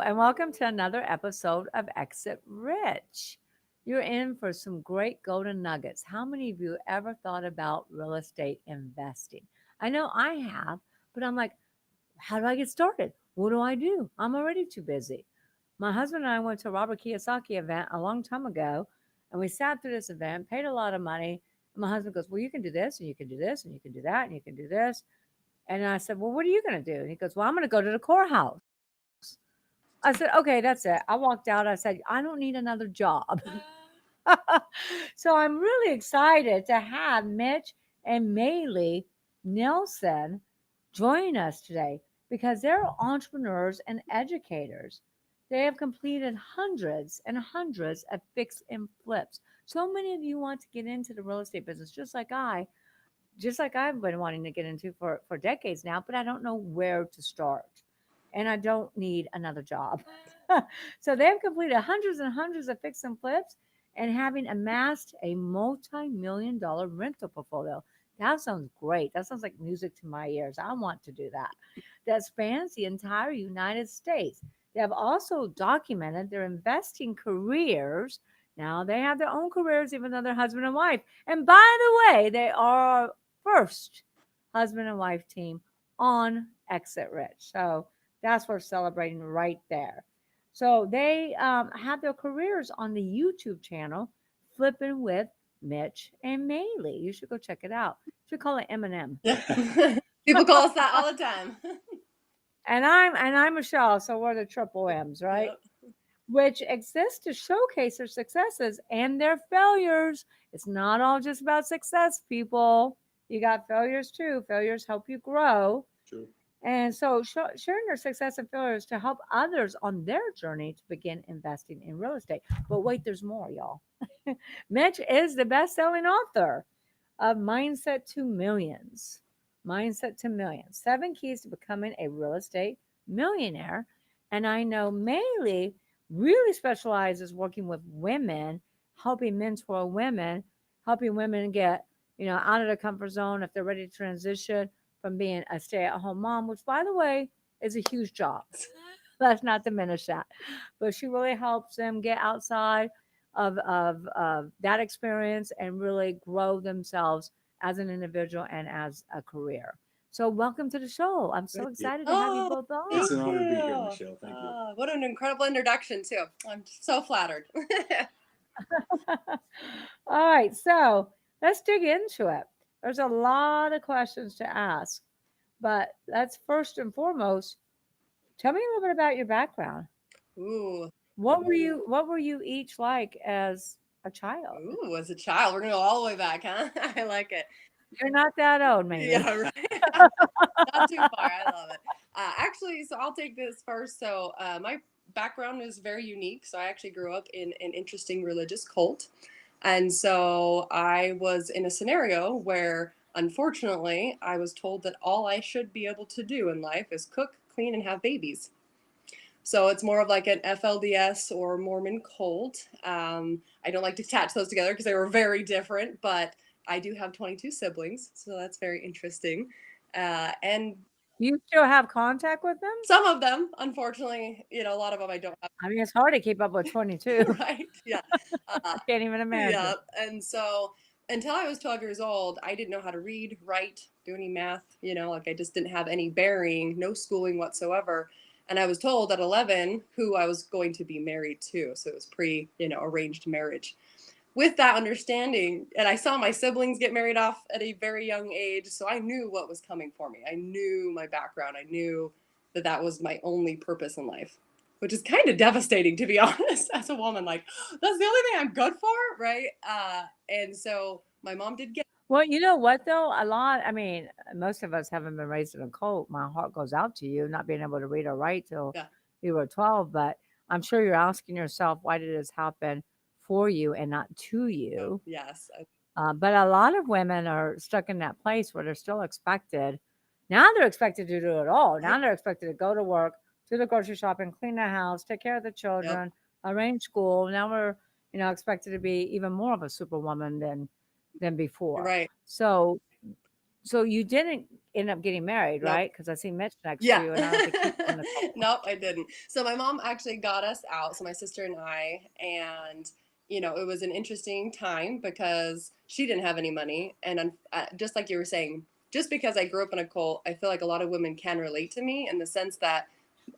and welcome to another episode of Exit Rich. You're in for some great golden nuggets. How many of you ever thought about real estate investing? I know I have, but I'm like, how do I get started? What do I do? I'm already too busy. My husband and I went to a Robert Kiyosaki event a long time ago, and we sat through this event, paid a lot of money. And my husband goes, well, you can do this, and you can do this, and you can do that, and you can do this. And I said, well, what are you going to do? And he goes, well, I'm going to go to the courthouse. I said, okay, that's it. I walked out. I said, I don't need another job. So I'm really excited to have Mitch and Maeli Nelson join us today because they're entrepreneurs and educators. They have completed hundreds and hundreds of fix and flips. So many of you want to get into the real estate business, just like I've been wanting to get into for decades now, but I don't know where to start. And I don't need another job. So they've completed hundreds and hundreds of fix and flips and having amassed a multi-million dollar rental portfolio. That sounds great. That sounds like music to my ears. I want to do that. That spans the entire United States. They have also documented their investing careers. Now they have their own careers, even though they're husband and wife. And by the way, they are first husband and wife team on Exit Rich. So that's worth celebrating right there. So they have their careers on the YouTube channel, Flipping with Mitch and Maeli. You should go check it out. You should call it Eminem. Yeah. People call us that all the time. And I'm Michelle, so we're the triple M's, right? Yep. Which exists to showcase their successes and their failures. It's not all just about success, people. You got failures too. Failures help you grow. True. And so sharing their success and failures to help others on their journey to begin investing in real estate. But wait, there's more, y'all. Mitch is the best-selling author of Mindset to Millions. Mindset to Millions. 7 keys to becoming a real estate millionaire. And I know Maeli really specializes working with women, helping mentor women, helping women get, out of their comfort zone if they're ready to transition from being a stay-at-home mom, which by the way is a huge job. Let's not diminish that. But she really helps them get outside of that experience and really grow themselves as an individual and as a career. So welcome to the show. I'm so Thank you. excited to have you Oh, both It's thank on. an honor to be here, you. Michelle. Thank you. What an incredible introduction, too. I'm so flattered. All right, so let's dig into it. There's a lot of questions to ask, but let's first and foremost tell me a little bit about your background. Ooh, What were you each like as a child? ooh, as a child, we're gonna go all the way back, huh? I like it. You're not that old, maybe. Yeah, right. Not too far. I love it. Actually, so I'll take this first. So my background is very unique. So I actually grew up in an interesting religious cult. And so I was in a scenario where, unfortunately, I was told that all I should be able to do in life is cook, clean, and have babies. So it's more of like an FLDS or Mormon cult. I don't like to attach those together because they were very different, but I do have 22 siblings, so that's very interesting. And You still have contact with them? some of them, unfortunately, a lot of them I don't have. I mean, it's hard to keep up with 22. Right? Yeah. I Uh, can't even yeah. imagine. And so until I was 12 years old, I didn't know how to read, write, do any math, like I just didn't have any bearing, no schooling whatsoever. And I was told at 11 who I was going to be married to. So it was arranged marriage. With that understanding, and I saw my siblings get married off at a very young age, so I knew what was coming for me. I knew my background. I knew that that was my only purpose in life, which is kind of devastating, to be honest, as a woman. Like, that's the only thing I'm good for, right? And so my mom did get. Well, you know what though? I mean, most of us haven't been raised in a cult. My heart goes out to you, not being able to read or write till Yeah. you were 12. But I'm sure you're asking yourself, why did this happen for you and not to Oh, you? yes. But a lot of women are stuck in that place where they're still expected. Now they're expected to do it all. Now they're expected to go to work, do the grocery shopping, clean the house, take care of the Yep. children, arrange school. Now we're, expected to be even more of a superwoman than You're before. right. So so you didn't. end up getting married, Nope. right? Because I see Mitch next to Yeah. you, and I don't think he's in the couple. Nope, I didn't. So my mom actually got us out, so my sister and I, and it was an interesting time because she didn't have any money, and just like you were saying, just because I grew up in a cult, I feel like a lot of women can relate to me in the sense that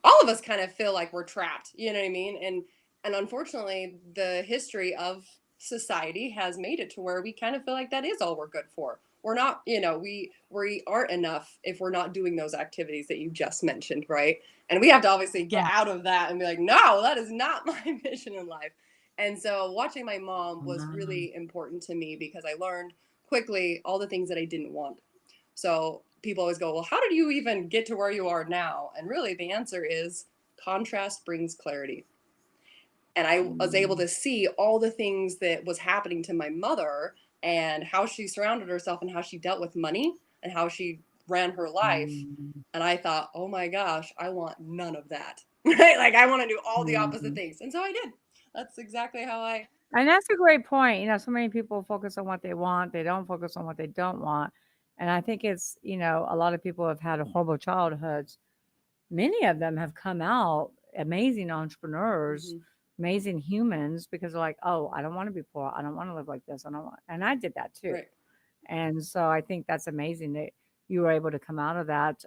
all of us kind of feel like we're trapped. You know what I mean? And unfortunately, the history of society has made it to where we kind of feel like that is all we're good for. We're not, we aren't enough if we're not doing those activities that you just mentioned, right? And we have to obviously get Right. out of that and be like, no, that is not my mission in life. And so watching my mom was Wow. really important to me because I learned quickly all the things that I didn't want. So people always go, well, how did you even get to where you are now? And really, the answer is contrast brings clarity. And I was able Mm, to see all the things that was happening to my mother and how she surrounded herself and how she dealt with money and how she ran her life. mm, And I thought, oh my gosh, I want none of that. Right? Like I want to do all the opposite mm. things. And so I did. That's exactly how I. And that's a great point. So many people focus on what they want, they don't focus on what they don't want. And I think it's, a lot of people have had horrible childhoods. Many of them have come out amazing entrepreneurs, Mhm. amazing humans because they're like, oh, I don't want to be poor. I don't want to live like this. I don't want, and I did that too. Right. And so I think that's amazing that you were able to come out of that.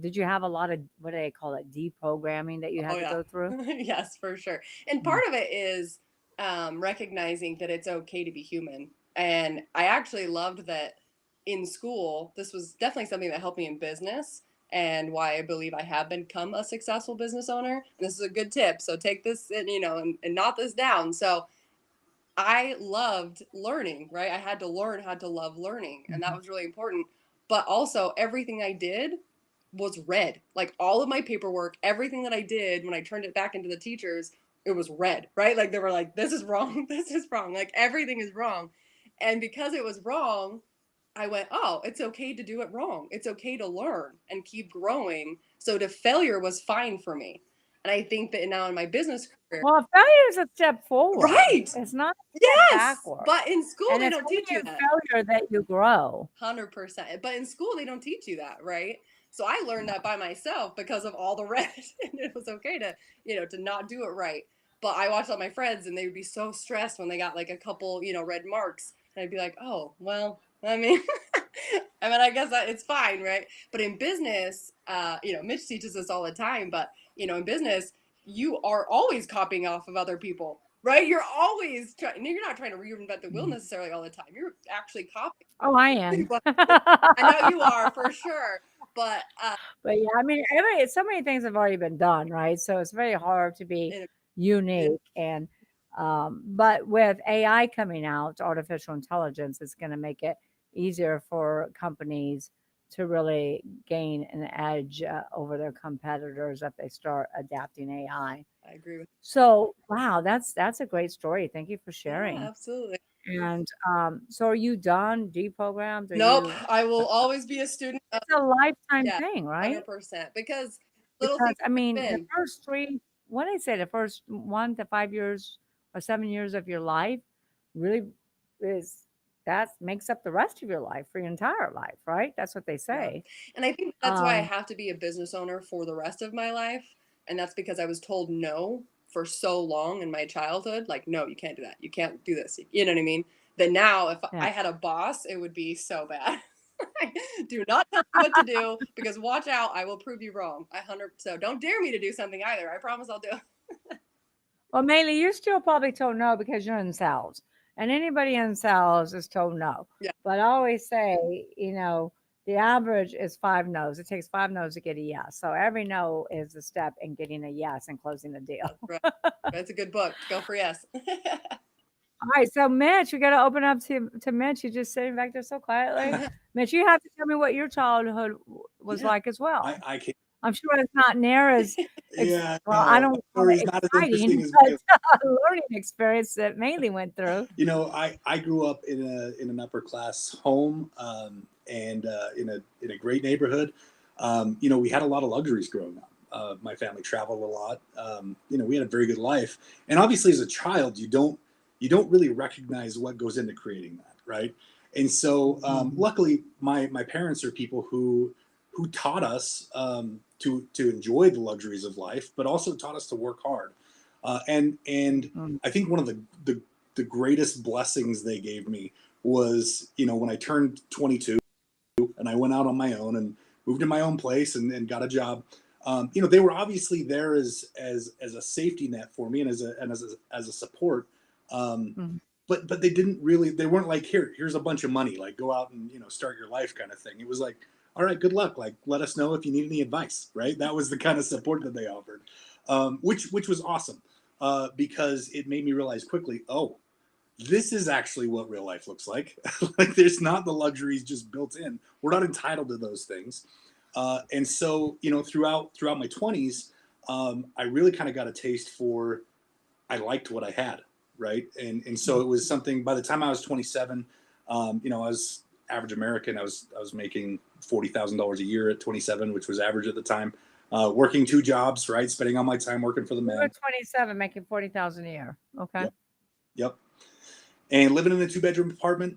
Did you have a lot of, what do they call it, deprogramming that you Oh had to yeah, go through? yes, for sure. And Mm. part of it is recognizing that it's okay to be human. And I actually loved that in school. This was definitely something that helped me in business, and why I believe I have become a successful business owner. And this is a good tip. So take this and and knot this down. So I loved learning, right? I had to learn how to love learning, and that Mhm. was really important. But also, everything I did was red. Like all of my paperwork, everything that I did when I turned it back into the teachers, it was red, right? Like they were like, this is wrong, this is wrong, like everything is wrong. And because it was wrong, I went, oh, it's okay to do it wrong. It's okay to learn and keep growing. So the failure was fine for me. And I think that now in my business career, Well, failure is a step forward. right? It's not a step Yes, backward. but in school And they it's don't only teach you in that. failure that you grow. 100%. But in school they don't teach you that, right? So I learned that by myself because of all the red, and it was okay to, to not do it right. But I watched all my friends, and they would be so stressed when they got like a couple, red marks, and I'd be like, oh, well, I mean, I guess it's fine, right? But in business, Mitch teaches us all the time. But in business, you are always copying off of other people, right? You're always trying. You're not trying to reinvent the wheel Mhm. necessarily all the time. You're actually copying. Oh, I am. But I know you are for sure. But But yeah, I mean, so many things have already been done, right? So it's very hard to be in, yeah, unique. And but with AI coming out, artificial intelligence is going to make it easier for companies to really gain an edge over their competitors if they start adapting AI. I agree with. So wow, that's a great story. Thank you for Yeah, sharing. absolutely. And so, are you done deprogrammed? Are Nope. you? I will always be a student of. It's a lifetime Yeah, thing, right? 100%. Because little Because, things I mean, creep the in. first 3 what did I say? The first 1 to 5 years or 7 years of your life really is that makes up the rest of your life for your entire life, right? That's what they Yeah. say. And I think that's why I Um, have to be a business owner for the rest of my life. And that's because I was told no for so long in my childhood. Like, no, you can't do that. You can't do this. You know what I mean? That now, if yeah. I had a boss, it would be so bad. Do not tell me what to do because watch out, I will prove you wrong. I 100. So don't dare me to do something either. I promise I'll do it. Well, mainly you're still probably told no because you're in sales, and anybody in sales is told no. Yeah, But I always say, the average is 5 no's. It takes 5 no's to get a yes. So every no is a step in getting a yes and closing the deal. that's right. That's a good book. Go for yes. All right, so Mitch, we got to open up to Mitch. You're just sitting back there so quietly. Mitch, you have to tell me what your childhood was Yeah, like as well. I can. I'm sure it's not near as, Yeah, well, I no, my don't call story it is not as interesting exciting, as but a learning experience that Maeli went through. I grew up in an upper class home, and in a great neighborhood. We had a lot of luxuries growing up. My family traveled a lot. We had a very good life, and obviously, as a child, you don't really recognize what goes into creating that, right? And so, Mhm. luckily, my parents are people who who taught us to enjoy the luxuries of life, but also taught us to work hard. And Mm. I think one of the greatest blessings they gave me was, when I turned 22 and I went out on my own and moved in my own place and got a job. They were obviously there as a safety net for me and as a support. Um, Mm. but they weren't like, here's a bunch of money, like go out and start your life kind of thing. It was like, all right, good luck, like let us know if you need any advice, right? That was the kind of support that they offered, which was awesome, because it made me realize quickly, oh, this is actually what real life looks like. Like there's not the luxuries just built in. We're not entitled to those things. And so, throughout my 20s, I really kind of got a taste for, I liked what I had, right? And so it was something. By the time I was 27, I was average American. I was making $40,000 a year at 27, which was average at the time. Working two jobs, right? Spending all my time working for the You were men. 27, making 40,000 a year. Okay. Yep, yep. And living in a two-bedroom apartment,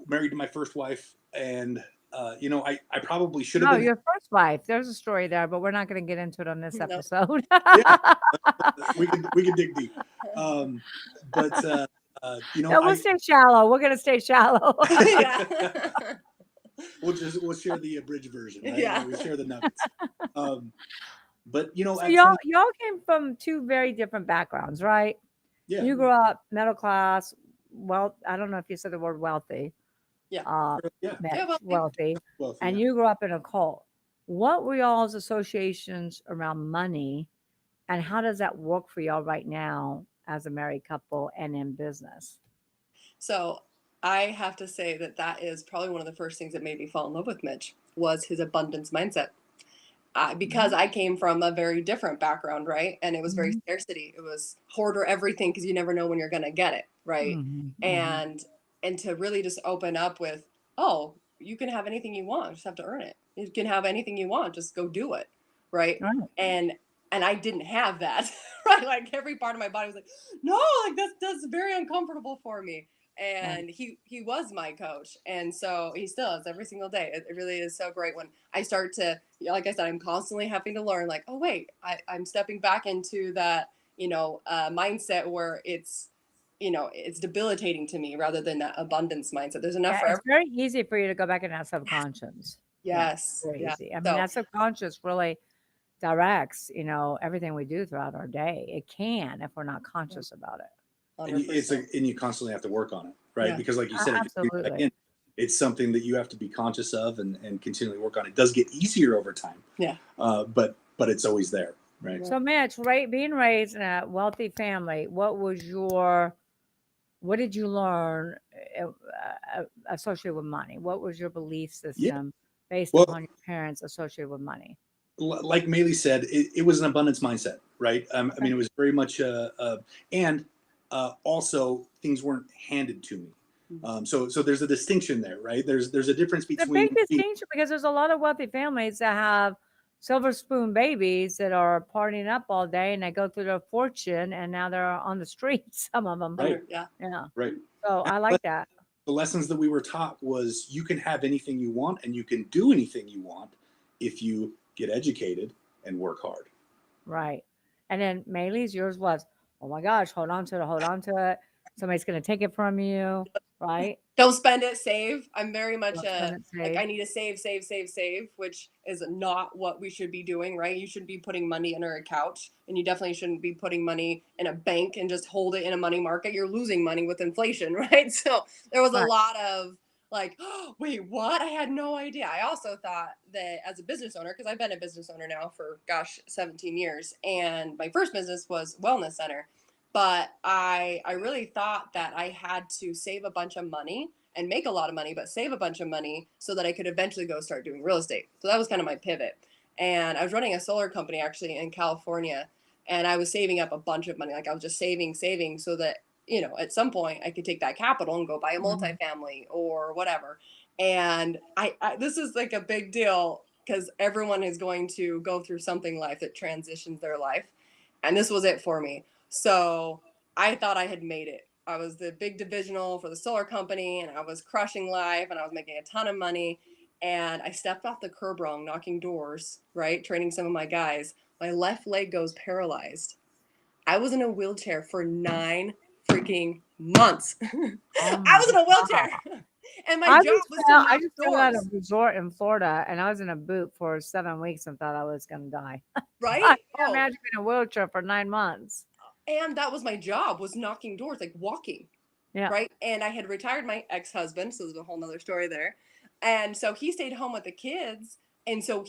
married to my first wife, and I probably should have No, been. your first wife. There's a story there, but we're not going to get into it on this No. episode. Yeah, we could dig deep, um, but No, we'll I stay shallow. We're going to stay shallow. Yeah. we'll share the abridged version, right? Yeah. We share the nuggets. Um, but So at 20, y'all came from two very different backgrounds, right? yeah, You grew up middle class. Well, I don't know if you said the word wealthy. Yeah. yeah, Mitch, Yeah, well, wealthy, wealthy, and yeah. you grew up in a cult. What were y'all's associations around money, and how does that work for y'all right now as a married couple and in business? So I have to say that is probably one of the first things that made me fall in love with Mitch was his abundance mindset. Because Mhm. I came from a very different background, right? And it was very Mhm. scarcity. It was hoarder everything because you never know when you're going to get it, right? Mhm. Mhm. And to really just open up with, oh, you can have anything you want, you just have to earn it. You can have anything you want, just go do it, right? Right. And and I didn't have that, right? Like every part of my body was like, no, like that's very uncomfortable for me. Right. And he was my coach, and so he still is every single day. It really is so great when I start to, like I said, I'm constantly having to learn. Like, oh wait, I'm stepping back into that, mindset where it's debilitating to me rather than that abundance mindset. There's enough Yeah, for it's everyone. very easy for you to go back in that subconscious. Yeah, Yes, very yeah. easy. I mean, So that subconscious really directs, everything we do throughout our day. It can if we're not conscious about it. And 100%. and you constantly have to work on it, right? Yeah. Because like you said, if you bring it back Absolutely. in, it's something that you have to be conscious of and continually work on. It does get easier over time, Yeah. but it's always there, right? Yeah. So, Mitch, being raised in a wealthy family, what did you learn associated with money? What was your belief Yeah. system based Well, upon your parents associated with money? like Maeli said, it was an abundance mindset, right? I Okay. mean, it was very much, and also things weren't handed to me. So there's a distinction there, right? There's a difference It's a big between distinction because there's a lot of wealthy families that have silver spoon babies that are partying up all day and they go through their fortune and now they're on the streets, some of them. right, Yeah. Yeah. right. So I like that. The lessons that we were taught was you can have anything you want and you can do anything you want if you get educated and work hard. Right. And then Maylee's, yours was, oh my gosh, hold on to it. Somebody's going to take it from you. Right. Don't spend it, save. I'm very much Don't spend a it, like save. I need to save, which is not what we should be doing, right? You should be putting money under a couch, and you definitely shouldn't be putting money in a bank and just hold it in a money market. You're losing money with inflation, right? So there was a Right. lot of like, oh, wait, what? I had no idea. I also thought that as a business owner, because I've been a business owner now for 17 years, and my first business was wellness center, but I really thought that I had to save a bunch of money and make a lot of money, but save a bunch of money so that I could eventually go start doing real estate. So that was kind of my pivot. And I was running a solar company actually in California, and I was saving up a bunch of money. Like I was just saving so that, at some point I could take that capital and go buy a Mhm. multifamily or whatever. And I this is like a big deal because everyone is going to go through something in life that transitions their life. And this was it for me. So I thought I had made it. I was the big divisional for the solar company and I was crushing life and I was making a ton of money. and I stepped off the curb wrong, knocking doors, right? Training some of my guys. My left leg goes paralyzed. I was in a wheelchair for 9 freaking months. Oh I my was in a god. wheelchair. And my job was to I knock just fell at a doors, resort in Florida, and I was in a boot for 7 weeks and thought I was gonna die. I right? can't Oh, imagine being in a wheelchair for 9 months. and that was my job, was knocking doors, like walking, Yeah. right? And I had retired my ex-husband, so there's a whole nother story there. And so he stayed home with the kids. And so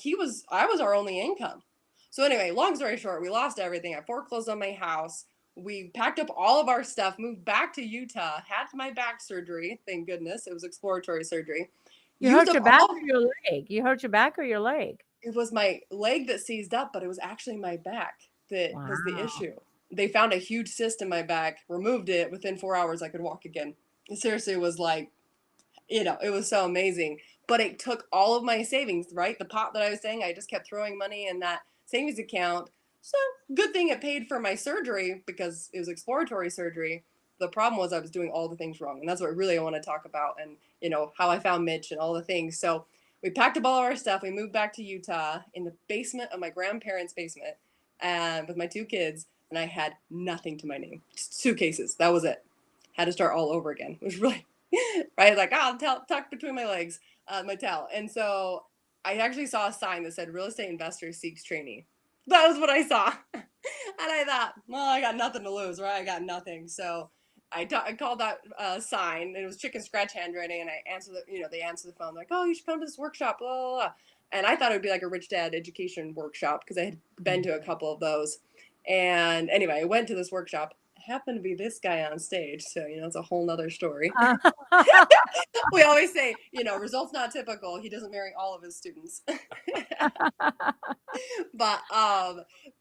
I was our only income. So anyway, long story short, we lost everything. I foreclosed on my house. We packed up all of our stuff, moved back to Utah, had my back surgery. Thank goodness. It was exploratory surgery. You Used hurt up your back all, or your leg? You hurt your back or your leg? it was my leg that seized up, but it was actually my back that was the Wow. issue. They found a huge cyst in my back, removed it. Within 4 hours, I could walk again. It seriously was like, it was so amazing. But it took all of my savings, right? The pot that I was saying, I just kept throwing money in that savings account. So good thing it paid for my surgery because it was exploratory surgery. The problem was I was doing all the things wrong. And that's what really I want to talk about, and, how I found Mitch and all the things. So we packed up all of our stuff. We moved back to Utah in the basement of my grandparents' basement, and with my 2 kids. And I had nothing to my name, just suitcases. That was it. Had to start all over again. It was really right, like, tucked between my legs, my towel. And so I actually saw a sign that said real estate investor seeks trainee. That was what I saw. And I thought, well, I got nothing to lose, right? I got nothing. So I called that sign, and it was chicken scratch handwriting. And I answered they answer the phone, like, oh, you should come to this workshop, blah, blah, blah. And I thought it would be like a rich dad education workshop because I had been to a couple of those. And anyway, I went to this workshop. Happened to be this guy on stage. So, it's a whole nother story. We always say, results not typical. He doesn't marry all of his students. But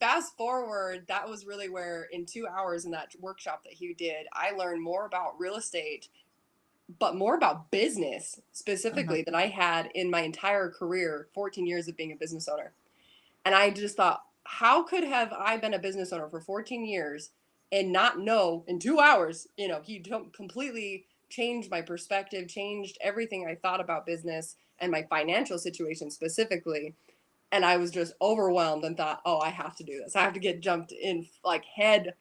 fast forward, that was really where in 2 hours in that workshop that he did, I learned more about real estate, but more about business Uh-huh. specifically than I had in my entire career, 14 years of being a business owner. And I just thought, how could have I been a business owner for 14 years and not know in 2 hours, he completely changed my perspective, changed everything I thought about business and my financial situation specifically. And I was just overwhelmed and thought, oh, I have to do this. I have to get jumped in like head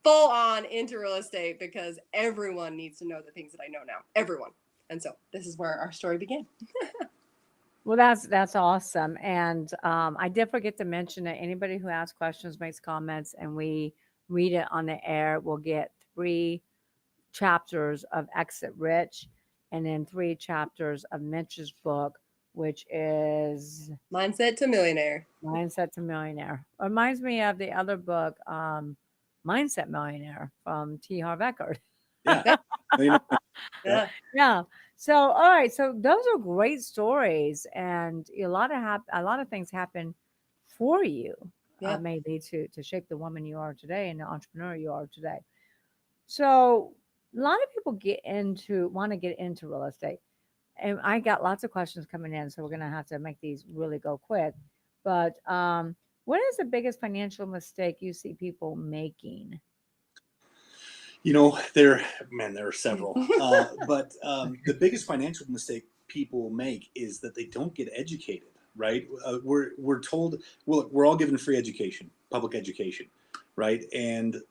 full on into real estate because everyone needs to know the things that I know now. Everyone. And so this is where our story began. Well, that's awesome, and, I did forget to mention that anybody who asks questions, makes comments, and we read it on the air will get 3 chapters of Exit Rich and then 3 chapters of Mitch's book, which is Mindset to millionaire. Mindset to Millionaire. Reminds me of the other book, Mindset Millionaire from T. Harv Eker. Yeah. Yeah. You know, yeah. Yeah. Yeah. So, all right. So those are great stories, and a lot of things happen for you, Yeah. maybe to shape the woman you are today and the entrepreneur you are today. So, a lot of people want to get into real estate, and I got lots of questions coming in, so we're gonna have to make these really go quick. But what is the biggest financial mistake you see people making? There are several. But the biggest financial mistake people make is that they don't get educated, right? We're told, well, look, we're all given free education, public education, right? And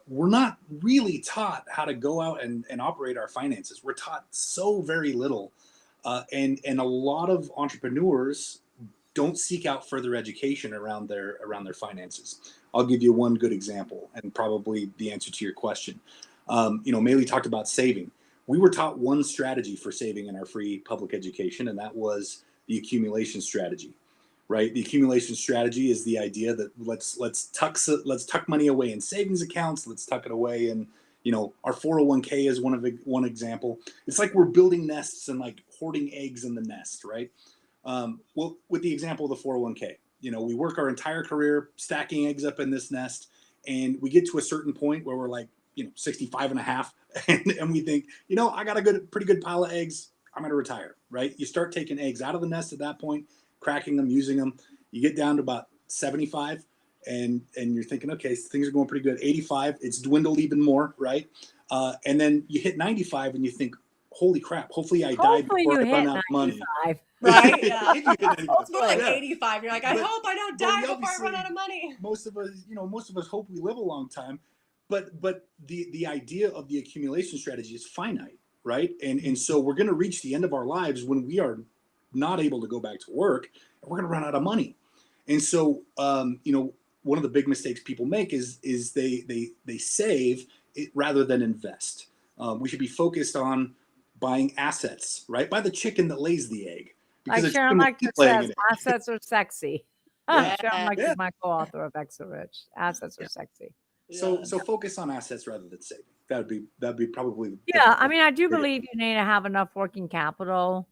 we're not really taught how to go out and operate our finances. We're taught so very little. And a lot of entrepreneurs don't seek out further education around their finances. I'll give you one good example, and probably the answer to your question. Maeli talked about saving. We were taught one strategy for saving in our free public education, and that was the accumulation strategy. Right? The accumulation strategy is the idea that let's tuck money away in savings accounts. Let's tuck it away in our 401k is one example. It's like we're building nests and like hoarding eggs in the nest, right? Well, with the example of the 401k, we work our entire career stacking eggs up in this nest, and we get to a certain point where we're like, 65 and a half, and we think, I got a pretty good pile of eggs. I'm going to retire, right? You start taking eggs out of the nest at that point, cracking them, using them. You get down to about 75, and you're thinking, okay, so things are going pretty good. 85, it's dwindled even more, right? And then you hit 95, and you think, holy crap! Hopefully, I die Hopefully, before you I run hit out of money. 95. Right? Yeah. If you hit 90 It's more like yeah. 85. You're like, I But hope I don't but die we before I run obviously, out of money. most of us hope we live a long time, but the idea of the accumulation strategy is finite, right? And so we're going to reach the end of our lives when we are not able to go back to work, and we're going to run out of money. And so, one of the big mistakes people make is they save it rather than invest. We should be focused on buying assets, right? Buy the chicken that lays the egg, because Like a Sharon chicken will keep Lechter laying says, an egg. assets are sexy. Yeah, Sharon Yeah. Lechter yeah, is my co-author of Exit Rich. Assets are yeah. sexy. So focus on assets rather than saving. That'd be probably Yeah, I the mean, I do biggest. believe you need to have enough working capital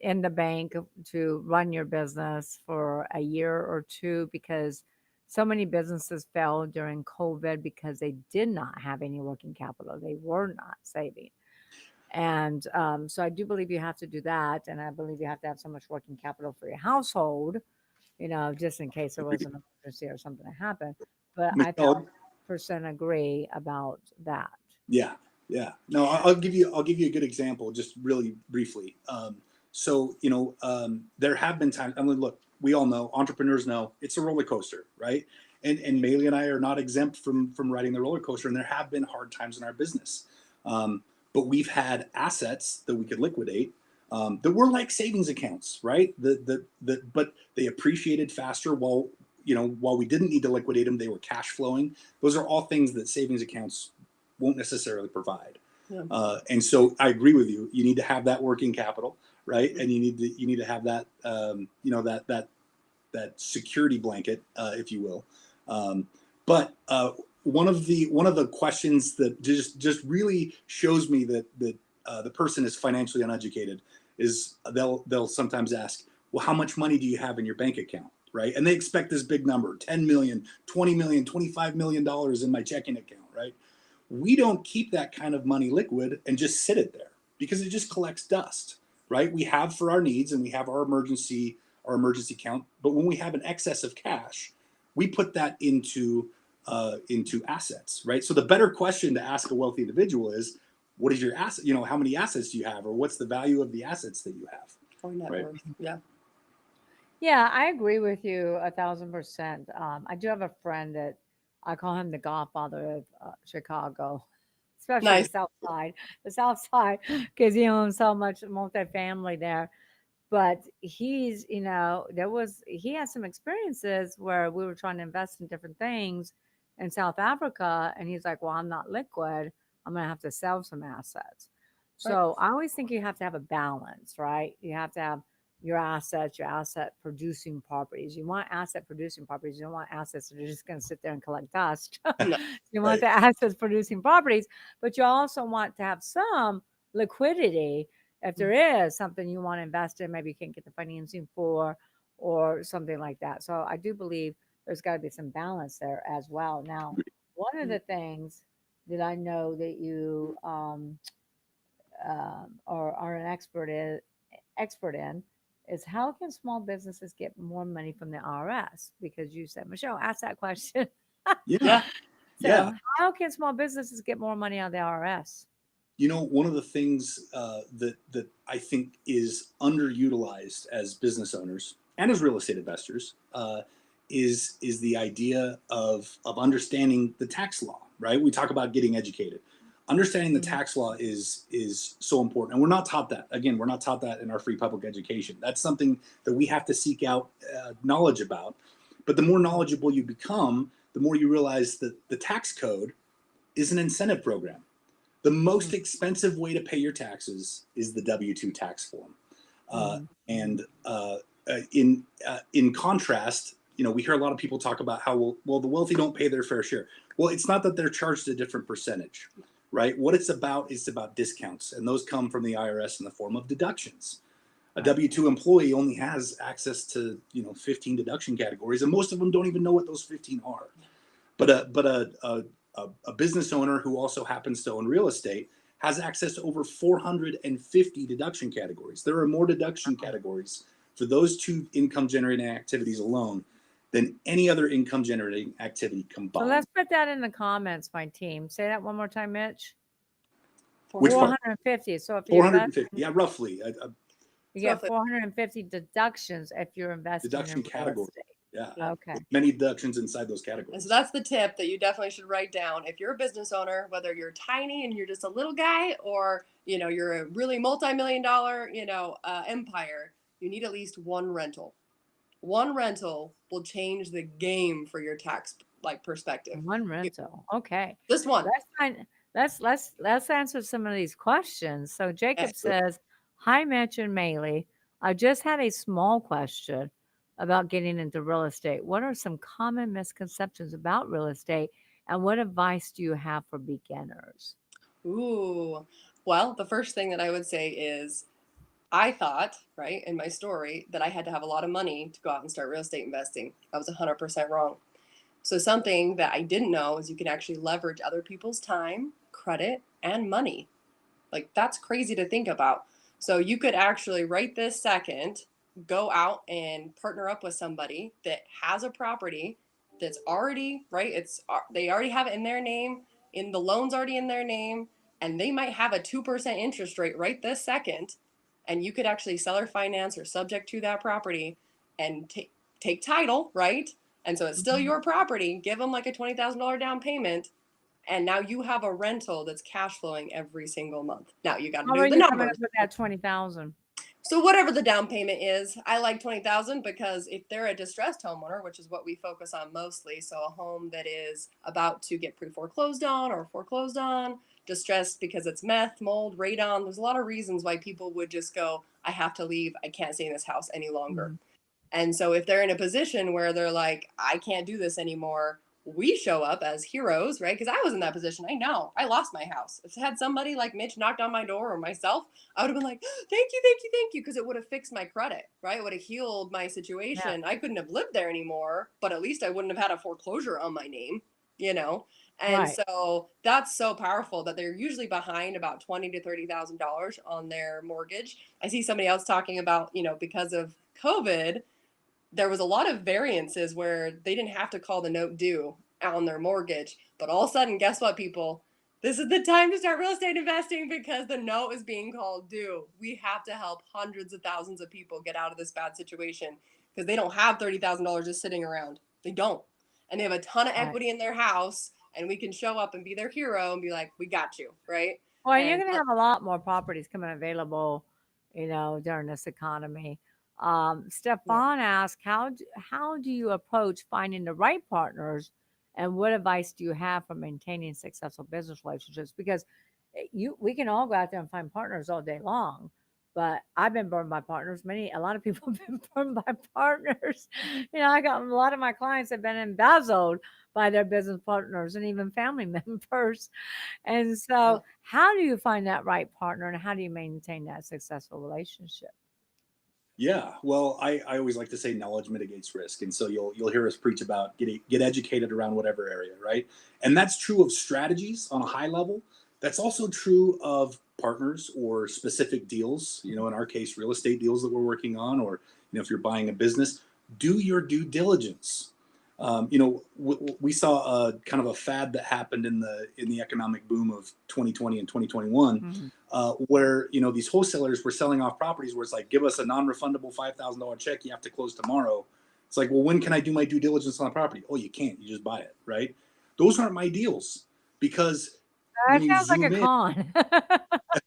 in the bank to run your business for a year or two because so many businesses failed during COVID because they did not have any working capital. They were not saving. And so I do believe you have to do that. And I believe you have to have so much working capital for your household, just in case there was an emergency or something that happened. But I Michelle, 1,000% agree about that. yeah, yeah. No, I'll give you a good example, just really briefly. There have been times. I mean, look, we all know, entrepreneurs know, it's a roller coaster, right? And Maylee and I are not exempt from riding the roller coaster, and there have been hard times in our business. But we've had assets that we could liquidate, that were like savings accounts, right? But they appreciated faster while we didn't need to liquidate them, they were cash flowing. Those are all things that savings accounts won't necessarily provide. Yeah. And so I agree with you. You need to have that working capital, right? And you need to have that, that security blanket, if you will. But one of the questions that just really shows me that the person is financially uneducated is they'll sometimes ask, well, how much money do you have in your bank account, right? And they expect this big number, 10 million, 20 million, 25 million dollars in my checking account, right? We don't keep that kind of money liquid and just sit it there, because it just collects dust, right? We have for our needs, and we have our emergency account, but when we have an excess of cash, we put that into assets, right? So the better question to ask a wealthy individual is, what is your asset? How many assets do you have, or what's the value of the assets that you have, Or net right? worth. Yeah. Yeah, I agree with you 1,000%. I do have a friend that I call him the Godfather of Chicago, especially the Nice. South Side. The South Side, because he owns so much multifamily there. But he had some experiences where we were trying to invest in different things in South Africa, and he's like, "Well, I'm not liquid. I'm gonna have to sell some assets." Right. So I always think you have to have a balance, right? You have to have your assets, your asset producing properties. You want asset producing properties. You don't want assets that are just going to sit there and collect dust. No. You want Right. the assets producing properties, but you also want to have some liquidity if there is something you want to invest in, maybe you can't get the financing for, or something like that. So I do believe there's got to be some balance there as well. Now, one of the things that I know that you are an expert in is how can small businesses get more money from the IRS? Because you said, Michelle, ask that question. Yeah, Yeah. yeah. So, how can small businesses get more money out of the IRS? One of the things that I think is underutilized as business owners and as real estate investors, is the idea of understanding the tax law. Right? We talk about getting educated. Understanding the Mhm. tax law is so important, and we're not taught that. Again, we're not taught that in our free public education. That's something that we have to seek out knowledge about. But the more knowledgeable you become, the more you realize that the tax code is an incentive program. The most Mhm. expensive way to pay your taxes is the W-2 tax form. Mhm. And in contrast, we hear a lot of people talk about how well the wealthy don't pay their fair share. Well, it's not that they're charged a different percentage, right? What it's about is about discounts, and those come from the IRS in the form of deductions. A Right. W-2 employee only has access to 15 deduction categories, and most of them don't even know what those 15 are. But a business owner who also happens to own real estate has access to over 450 deduction categories. There are more deduction categories for those two income generating activities alone than any other income generating activity So combined. let's put that in the comments, my team. Say that one more time, Mitch. Which part? 450. 450. So if you invest 450. Yeah, roughly. You It's get roughly. 450 deductions if you're investing in Deduction real category. estate. Yeah. Yeah. Okay. Many deductions inside those And so categories. that's the tip that you definitely should write down. If you're a business owner, whether you're tiny and you're just a little guy, or you're a really multi-million dollar empire, you need at least one rental. One rental will change the game for your tax perspective. One rental. Okay. Just one. Let's find let's answer some of these questions. So Okay. Jacob says, "Hi Mitch and Maeli. I just had a small question about getting into real estate. What are some common misconceptions about real estate and what advice do you have for beginners?" Ooh. Well, the first thing that I would say is I thought, right, in my story, that I had to have a lot of money to go out and start real estate investing. I was 100% wrong. So, something that I didn't know is you can actually leverage other people's time, credit, and money. Like, that's crazy to think about. So, you could actually, right this second, go out and partner up with somebody that has a property that's already, right? They already have it in their name, in the loan's already in their name, and they might have a 2% interest rate right this second. And you could actually seller finance or subject to that property and take title, right? And so it's still Mhm. your property. Give them like a $20,000 down payment, and now you have a rental that's cash flowing every single month. Now you got to How do are the you coming up numbers. with that 20,000? So whatever the down payment is, I like 20,000 because if they're a distressed homeowner, which is what we focus on mostly, so a home that is about to get pre-foreclosed on or foreclosed on, distressed because it's meth, mold, radon, there's a lot of reasons why people would just go, I have to leave, I can't stay in this house any longer. Mhm. And so if they're in a position where they're like, I can't do this anymore, we show up as heroes, right? Because I was in that position. I know. I lost my house. If had somebody like Mitch knocked on my door or myself, I would have been like, thank you, thank you, thank you. Because it would have fixed my credit, right? It would have healed my Yeah, situation. I couldn't have lived there anymore, but at least I wouldn't have had a foreclosure on my name, you know? And right. so that's so powerful that they're usually behind about $20,000 to $30,000 on their mortgage. I see somebody else talking about, because of COVID, there was a lot of variances where they didn't have to call the note due on their mortgage. But all of a sudden, guess what, people? This is the time to start real estate investing because the note is being called due. We have to help hundreds of thousands of people get out of this bad situation because they don't have $30,000 just sitting around. They don't. And they have a ton of Right. equity in their house, and we can show up and be their hero and be like, we got you, right? Well, you're And going to have a lot more properties coming available, during this economy. yeah. Stefan asked, how do you approach finding the right partners, and what advice do you have for maintaining successful business relationships? Because we can all go out there and find partners all day long, but I've been burned by partners. A lot of people have been burned by partners. I got a lot of my clients have been embezzled by their business partners and even family members. And Yeah. so, how do you find that right partner and how do you maintain that successful relationship? Yeah, well, I always like to say knowledge mitigates risk, and so you'll hear us preach about get educated around whatever area, right? And that's true of strategies on a high level. That's also true of partners or specific deals. In our case, real estate deals that we're working on, or if you're buying a business, do your due diligence. We saw a kind of a fad that happened in the economic boom of 2020 and 2021, Mhm. where these wholesalers were selling off properties where it's like, give us a non-refundable $5,000 check, you have to close tomorrow. It's like, well, when can I do my due diligence on the property? Oh, you can't, you just buy it, right? Those aren't my deals, because when That you sounds like a zoom in, con.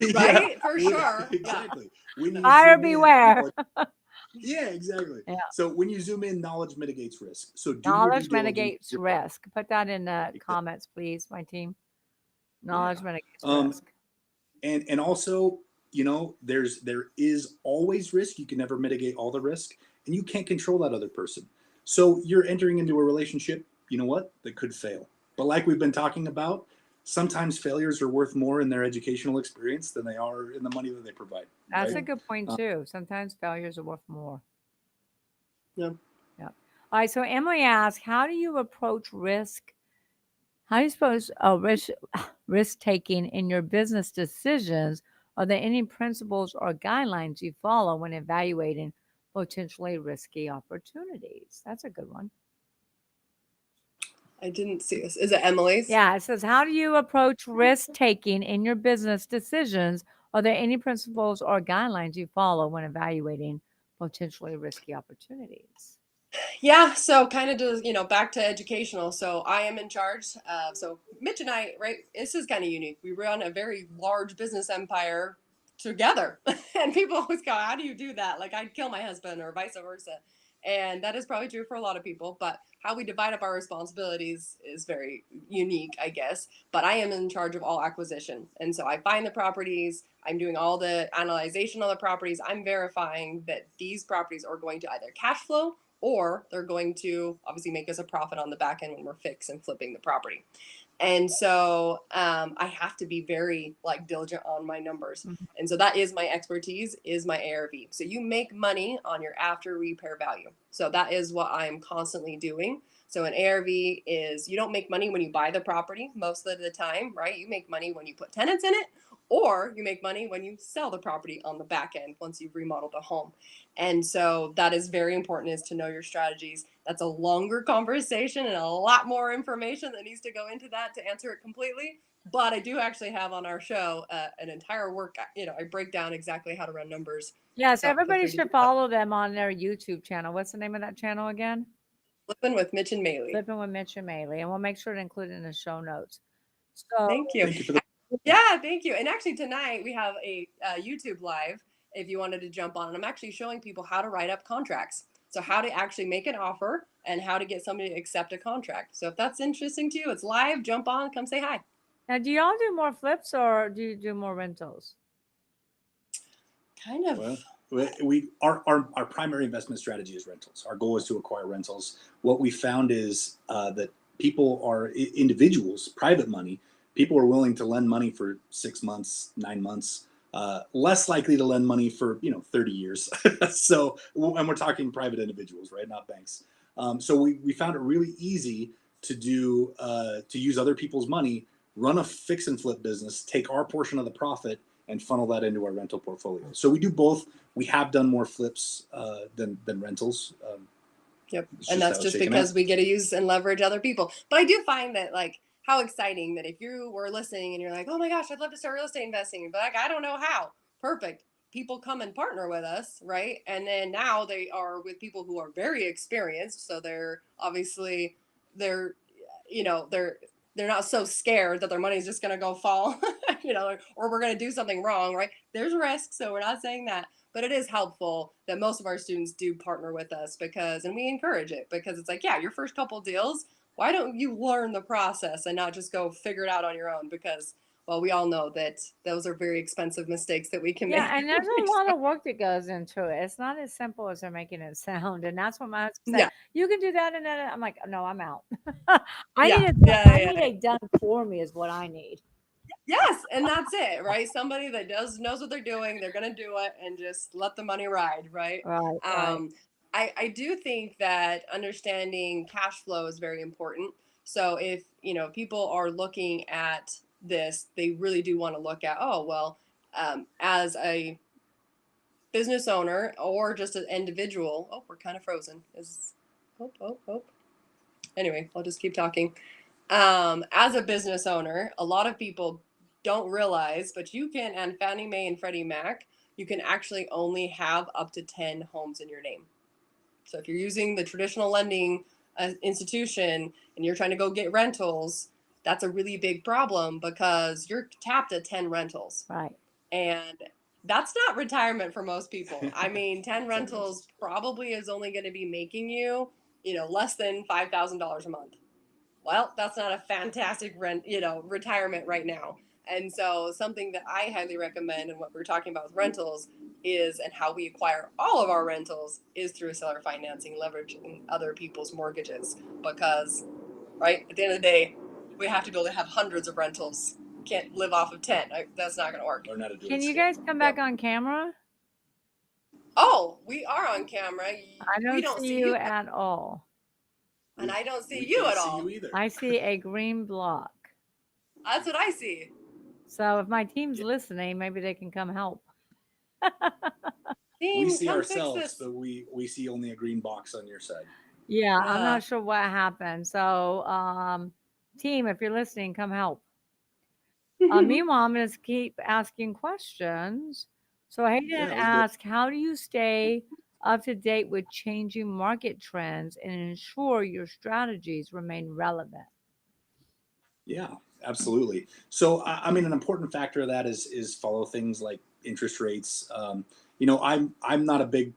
yeah, Right? For sure. Yeah. exactly, when you Buyer zoom in, beware. yeah, exactly. Yeah. So when you zoom in, knowledge mitigates risk, so do your due Knowledge diligence with mitigates your partner. risk. Put that in the comments, please, my team. Yeah. Knowledge mitigates um risk. and also, there is always risk. You can never mitigate all the risk, and you can't control that other person. So you're entering into a relationship, that could fail. But like we've been talking about, sometimes failures are worth more in their educational experience than they are in the money that they provide, That's right? a good point, uh, too. Sometimes failures are worth more. Yeah. Yeah. All right. So, Emily asked, how do you approach risk? How do you suppose risk taking in your business decisions? Are there any principles or guidelines you follow when evaluating potentially risky opportunities? That's a good one. I didn't see this. Is it Emily's? Yeah, it says, how do you approach risk taking in your business decisions? Are there any principles or guidelines you follow when evaluating potentially risky opportunities? Yeah, so kind of to, back to educational. So I am in charge. So Mitch and I, right, this is kind of unique. We run a very large business empire together. And people always go, how do you do that? Like I'd kill my husband or vice versa. And that is probably true for a lot of people. But how we divide up our responsibilities is very unique, I guess. But I am in charge of all acquisition. And so I find the properties, I'm doing all the analyzation on the properties. I'm verifying that these properties are going to either cash flow or they're going to obviously make us a profit on the back end when we're fixing and flipping the property. And so I have to be very like diligent on my numbers. Mhm. And so that is my expertise, is my ARV. So you make money on your after repair value. So that is what I'm constantly doing. So an ARV is, you don't make money when you buy the property most of the time, right? You make money when you put tenants in it, or you make money when you sell the property on the back end once you've remodeled the home. And so that is very important, is to know your strategies. That's a longer conversation and a lot more information that needs to go into that to answer it completely. But I do actually have on our show an entire work, I break down exactly how to run numbers. Yes, So feel everybody free to should do that. follow them on their YouTube channel. What's the name of that channel again? Flipping with Mitch and Maeli. Flipping with Mitch and Maeli, and we'll make sure to include it in the show notes. So, Thank you. Thank you for the. Yeah, thank you. And actually, tonight we have a YouTube live if you wanted to jump on. And I'm actually showing people how to write up contracts. So, how to actually make an offer and how to get somebody to accept a contract. So, if that's interesting to you, it's live. Jump on, come say hi. now do y'all do more flips or do you do more rentals? Kind of. Well, our primary investment strategy is rentals. Our goal is to acquire rentals. What we found is that people are individuals, private money. People are willing to lend money for 6 months, 9 months. Less likely to lend money for 30 years. So, and we're talking private individuals, right? Not banks. So we found it really easy to do to use other people's money, run a fix and flip business, take our portion of the profit, and funnel that into our rental portfolio. So we do both. We have done more flips than rentals. Yep. It's And just how that's it's just shaken out. because we get to use and leverage other people. But I do find that, like, how exciting that if you were listening and you're like, oh my gosh, I'd love to start real estate investing, but like, I don't know how. Perfect. People come and partner with us, right? And then now they are with people who are very experienced. So they're obviously, they're, they're not so scared that their money's just going to go fall, or we're going to do something wrong, right? There's risk. So we're not saying that, but it is helpful that most of our students do partner with us, because, and we encourage it, because it's like, yeah, your first couple deals, why don't you learn the process and not just go figure it out on your own? Because, well, we all know that those are very expensive mistakes that we can Yeah, make. and there's a lot of work that goes into it. It's not as simple as they're making it sound. And that's what my husband said. Yeah, You can do that and that. I'm like, no, I'm out. yeah, I yeah, need yeah. a done for me is what I need. Yes, and that's it, right? Somebody that does knows what they're doing, they're gonna do it, and just let the money ride, right? Right, right. Um, I do think that understanding cash flow is very important. So if people are looking at this, they really do want to look at, oh well, as a business owner or just an individual. Oh, we're kind of frozen. Is oh. Anyway, I'll just keep talking. As a business owner, a lot of people don't realize, but you can, and Fannie Mae and Freddie Mac, you can actually only have up to 10 homes in your name. So if you're using the traditional lending institution and you're trying to go get rentals, that's a really big problem, because you're tapped at 10 rentals. Right. And that's not retirement for most people. I mean, 10 10 rentals rentals. probably is only going to be making you, less than $5,000 a month. Well, that's not a fantastic retirement right now. And so something that I highly recommend, and what we're talking about with rentals is, and how we acquire all of our rentals, is through seller financing, leveraging other people's mortgages. Because, right, at the end of the day, we have to be able to have hundreds of rentals. Can't live off of 10. That's not going to work. Learn how to do it Can at you scale. guys come back Yep. on camera? Oh, we are on camera. I We don't don't see see you you, at all. and We I don't see we you can't at see you all. either. I see a green block. That's what I see. So if my team's Yeah, listening, maybe they can come help. we Team, see come fix ourselves, this. but we see only a green box on your side. Yeah, I'm Uh, not sure what happened. So, team, if you're listening, come help. Meanwhile, I'm going to keep asking questions. So Hayden Yeah, let's do it. asked, how do you stay up to date with changing market trends and ensure your strategies remain relevant? Yeah, absolutely. So, I mean, an important factor of that is follow things like interest rates. I'm not a big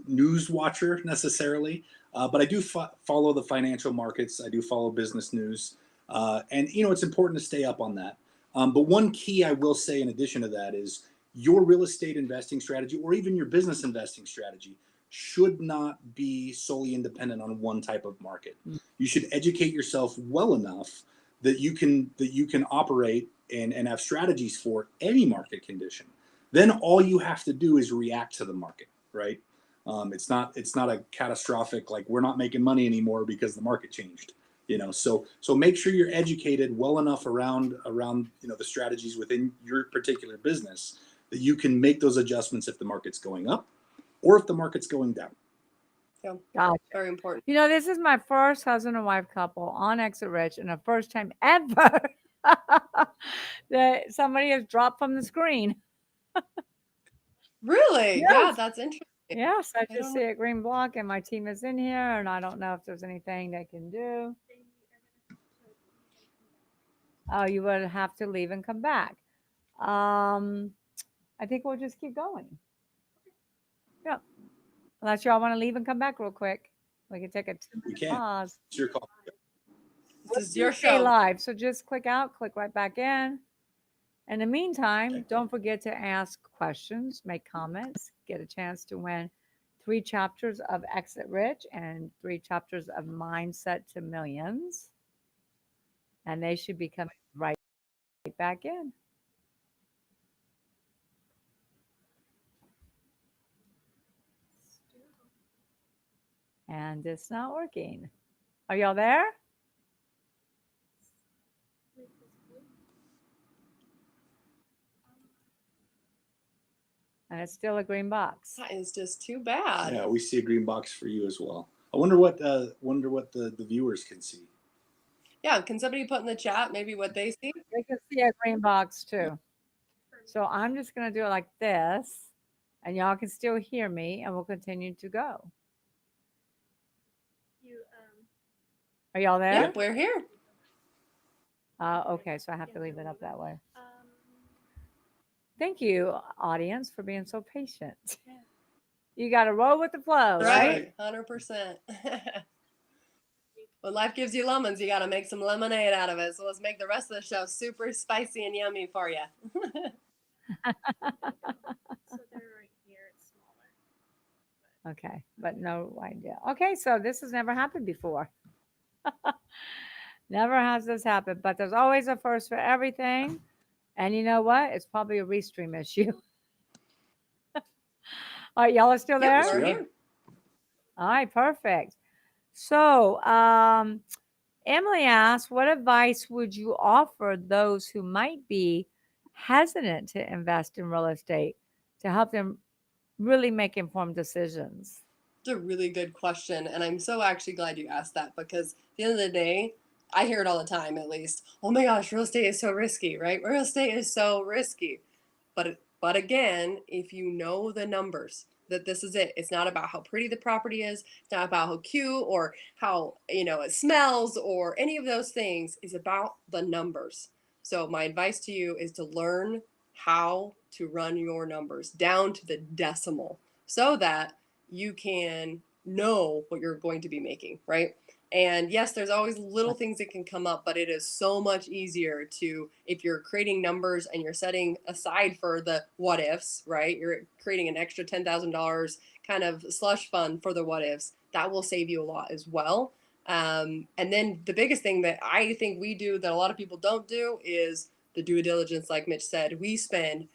news watcher necessarily, but I do follow the financial markets. I do follow business news, and it's important to stay up on that. But one key I will say, in addition to that, is your real estate investing strategy, or even your business investing strategy, should not be solely independent on one type of market. Mm. You should educate yourself well enough that you can operate and have strategies for any market condition. Then all you have to do is react to the market, right? It's not a catastrophic, like, we're not making money anymore because the market changed. So make sure you're educated well enough around the strategies within your particular business that you can make those adjustments if the market's going up or if the market's going down. Yeah, Gotcha. very important. This is my first husband and wife couple on Exit Rich, and the first time ever that somebody has dropped from the screen. Really? Yeah, Yes. that's interesting. Yes, I I just don't see know. a green block, and my team is in here, and I don't know if there's anything they can do. Oh, you would have to leave and come back. Um, I think we'll just keep going. Yeah, unless y'all want to leave and come back real quick, we can take a 2 minute We can. pause. It's your call. This We'll is still your stay show. live, so just click out, click right back in. In the meantime, Okay. don't forget to ask questions, make comments, get a chance to win 3 chapters of Exit Rich and 3 chapters of Mindset to Millions. And they should be coming right back in. And it's not working. Are y'all there? And it's still a green box. That is just too bad. Yeah, we see a green box for you as well. I wonder what the viewers can see. Yeah, can somebody put in the chat maybe what they see? They can see a green box too. So I'm just going to do it like this, and y'all can still hear me, and we'll continue to go. Are y'all there? Yep, we're here. Okay, so I have to leave it up that way. Thank you, audience, for being so patient. You got to roll with the flow, right? Right, 100%. When life gives you lemons, you got to make some lemonade out of it. So let's make the rest of the show super spicy and yummy for you. So they're right here. It's smaller. Okay, but no idea. Okay, so this has never happened before. Never has this happened, but there's always a first for everything. And you know what? It's probably a restream issue. All right, y'all are still there? Yep, we're here. All right, perfect. So, Emily asked, what advice would you offer those who might be hesitant to invest in real estate to help them really make informed decisions? It's a really good question. And I'm so actually glad you asked that because at the end of the day, I hear it all the time, at least. Oh my gosh, real estate is so risky, right? Real estate is so risky. But again, if you know the numbers, that this is it. It's not about how pretty the property is. It's not about how cute or how it smells or any of those things. It's about the numbers. So my advice to you is to learn how to run your numbers down to the decimal so that you can know what you're going to be making, right? And yes, there's always little things that can come up, but it is so much easier to, if you're creating numbers and you're setting aside for the what ifs, right? You're creating an extra $10,000 kind of slush fund for the what ifs. That will save you a lot as well. And then the biggest thing that I think we do that a lot of people don't do is the due diligence. Like Mitch said, we spend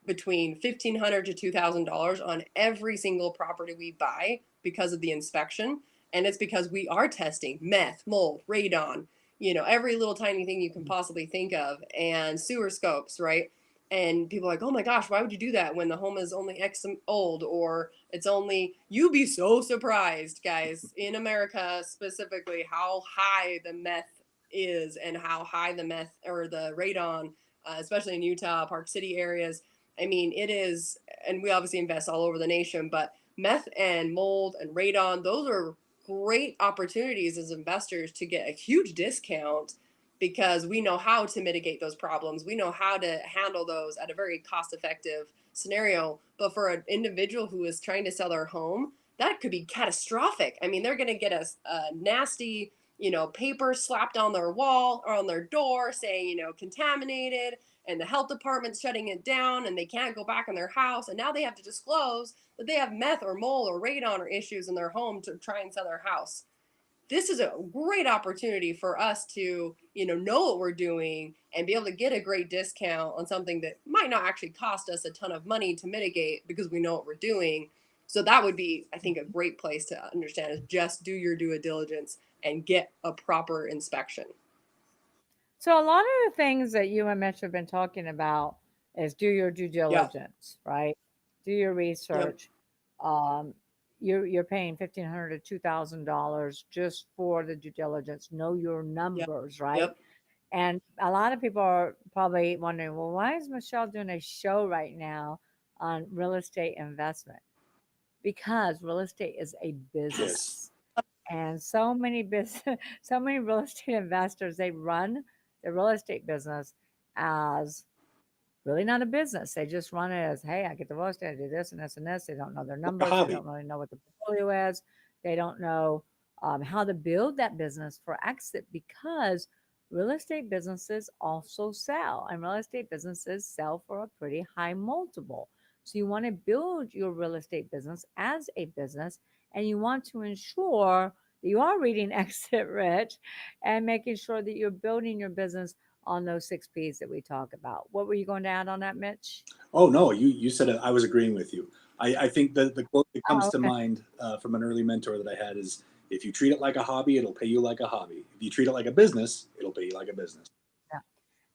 between $1,500 to $2,000 on every single property we buy because of the inspection. And it's because we are testing meth, mold, radon, every little tiny thing you can possibly think of, and sewer scopes, right? And people are like, oh my gosh, why would you do that when the home is only X old, or it's only, you'd be so surprised, guys, in America specifically, how high the meth is and how high the meth or the radon, especially in Utah, Park City areas. I mean, it is, and we obviously invest all over the nation, but meth and mold and radon, those are great opportunities as investors to get a huge discount because we know how to mitigate those problems. We know how to handle those at a very cost effective scenario. But for an individual who is trying to sell their home, that could be catastrophic. I mean, they're going to get a nasty, paper slapped on their wall or on their door saying, contaminated, and the health department's shutting it down and they can't go back in their house. And now they have to disclose that they have meth or mold or radon or issues in their home to try and sell their house. This is a great opportunity for us to, know what we're doing and be able to get a great discount on something that might not actually cost us a ton of money to mitigate because we know what we're doing. So that would be, I think, a great place to understand is just do your due diligence and get a proper inspection. So a lot of the things that you and Mitch have been talking about is do your due Yeah. diligence, right? Do your Yep. research. Um, you're paying $1,500 to $2,000 just for the due diligence. Know your Yep. numbers, right? Yep. And a lot of people are probably wondering, well, why is Michelle doing a show right now on real estate investment? Because real estate is a Yes. business. And so many business, so many real estate investors, they run the real estate business as really not a business. They just run it as, hey, I get the real estate, I do this and this and this. They don't know their Like a numbers. They hobby. don't really know what the portfolio is. They don't know how to build that business for exit because real estate businesses also sell, and real estate businesses sell for a pretty high multiple. So you want to build your real estate business as a business, and you want to ensure that you are reading Exit Rich and making sure that you're building your business on those 6 P's that we talk about. What were you going to add on that, Mitch? Oh no, you said it. I was agreeing with you. I think that the quote that comes Oh, to okay. mind from an early mentor that I had is, if you treat it like a hobby, it'll pay you like a hobby. If you treat it like a business, it'll pay you like a business. Yeah.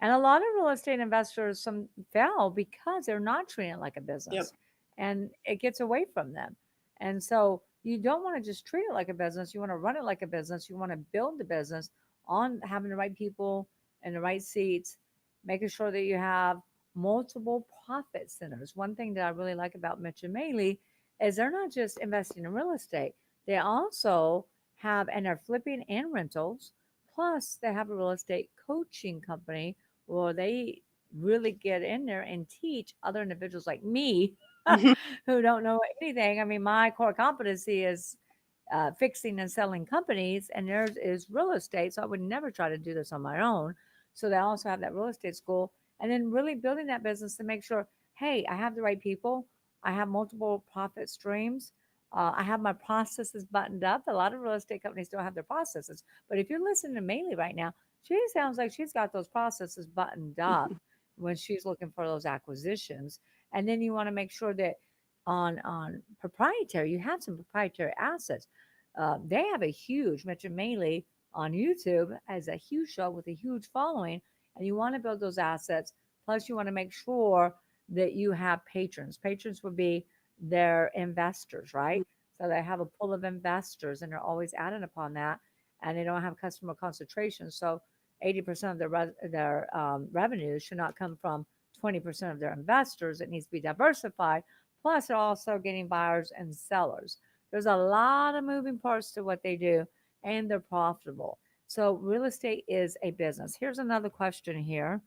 And a lot of real estate investors some fail because they're not treating it like a Yep. business and it gets away from them. And so you don't want to just treat it like a business. You want to run it like a business. You want to build the business on having the right people in the right seats, making sure that you have multiple profit centers. One thing that I really like about Mitch and Maeli is they're not just investing in real estate. They also have, and they're flipping and rentals. Plus, they have a real estate coaching company where they really get in there and teach other individuals like me who don't know anything. I mean, my core competency is fixing and selling companies, and theirs is real estate. So I would never try to do this on my own. So they also have that real estate school, and then really building that business to make sure, hey, I have the right people, I have multiple profit streams. I have my processes buttoned up. A lot of real estate companies don't have their processes. But if you're listening to Mailey right now, she sounds like she's got those processes buttoned up when she's looking for those acquisitions. And then you want to make sure that on proprietary, you have some proprietary assets. They have a huge Mitch and Mailey on YouTube as a huge show with a huge following, and you want to build those assets. Plus, you want to make sure that you have patrons. Patrons would be their investors, right? So they have a pool of investors, and they're always adding upon that, and they don't have customer concentration. So 80% of their revenues should not come from 20% of their investors. It needs to be diversified. Plus, they're also getting buyers and sellers. There's a lot of moving parts to what they do, and they're profitable. So, real estate is a business. Here's another question here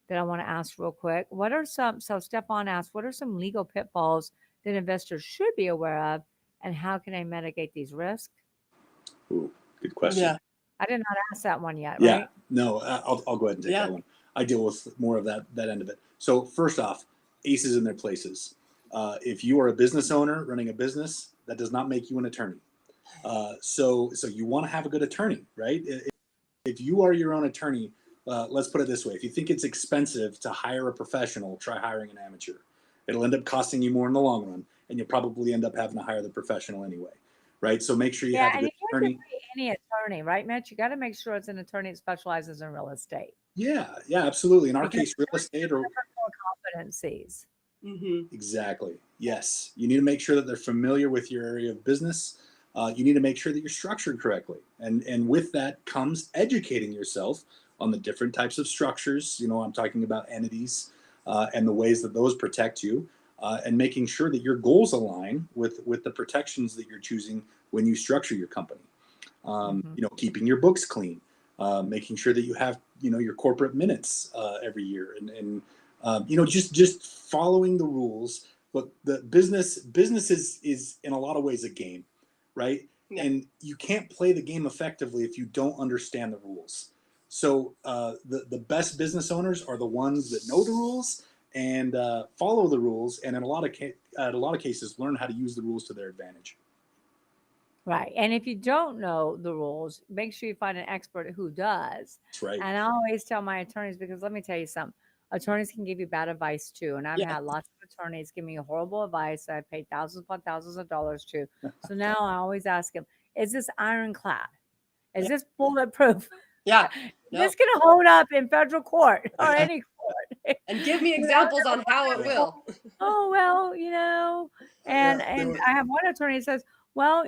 that I want to ask real quick. What are some, so Stefan asked, what are some legal pitfalls that investors should be aware of, and how can they mitigate these risks? Ooh, good question. Yeah. I did not ask that one yet, Yeah, right? no, I'll go ahead and take Yeah. that one. I deal with more of that end of it. So first off, aces in their places. If you are a business owner running a business, that does not make you an attorney. So you want to have a good attorney, right? If you are your own attorney, let's put it this way: if you think it's expensive to hire a professional, try hiring an amateur. It'll end up costing you more in the long run, and you'll probably end up having to hire the professional anyway, right? So make sure you Yeah, have a and good you can't attorney. just be any attorney, right, Mitch? You got to make sure it's an attorney that specializes in real estate Yeah, absolutely. In our because case, real estate or different core competencies. Mm-hmm. exactly. Yes. You need to make sure that they're familiar with your area of business. You need to make sure that you're structured correctly, and with that comes educating yourself on the different types of structures. I'm talking about entities and the ways that those protect you, and making sure that your goals align with the protections that you're choosing when you structure your company. Hmm. Keeping your books clean, making sure that you have your corporate minutes every year, and just following the rules. But the business is in a lot of ways a game, right? Yeah. And you can't play the game effectively if you don't understand the rules. So the best business owners are the ones that know the rules and follow the rules, and in a lot of cases, learn how to use the rules to their advantage. Right. And if you don't know the rules, make sure you find an expert who does. That's right. And I always tell my attorneys, because let me tell you something, attorneys can give you bad advice too. And I've Yeah. had lots of attorneys give me horrible advice that I paid thousands upon thousands of dollars to. So now I always ask them, is this ironclad? Is Yeah. this bulletproof? Yeah. Is No. this going to hold up in federal court or any court? And give me You know, examples on how it Yeah. will. oh well, Yeah. and I have one attorney that says, well,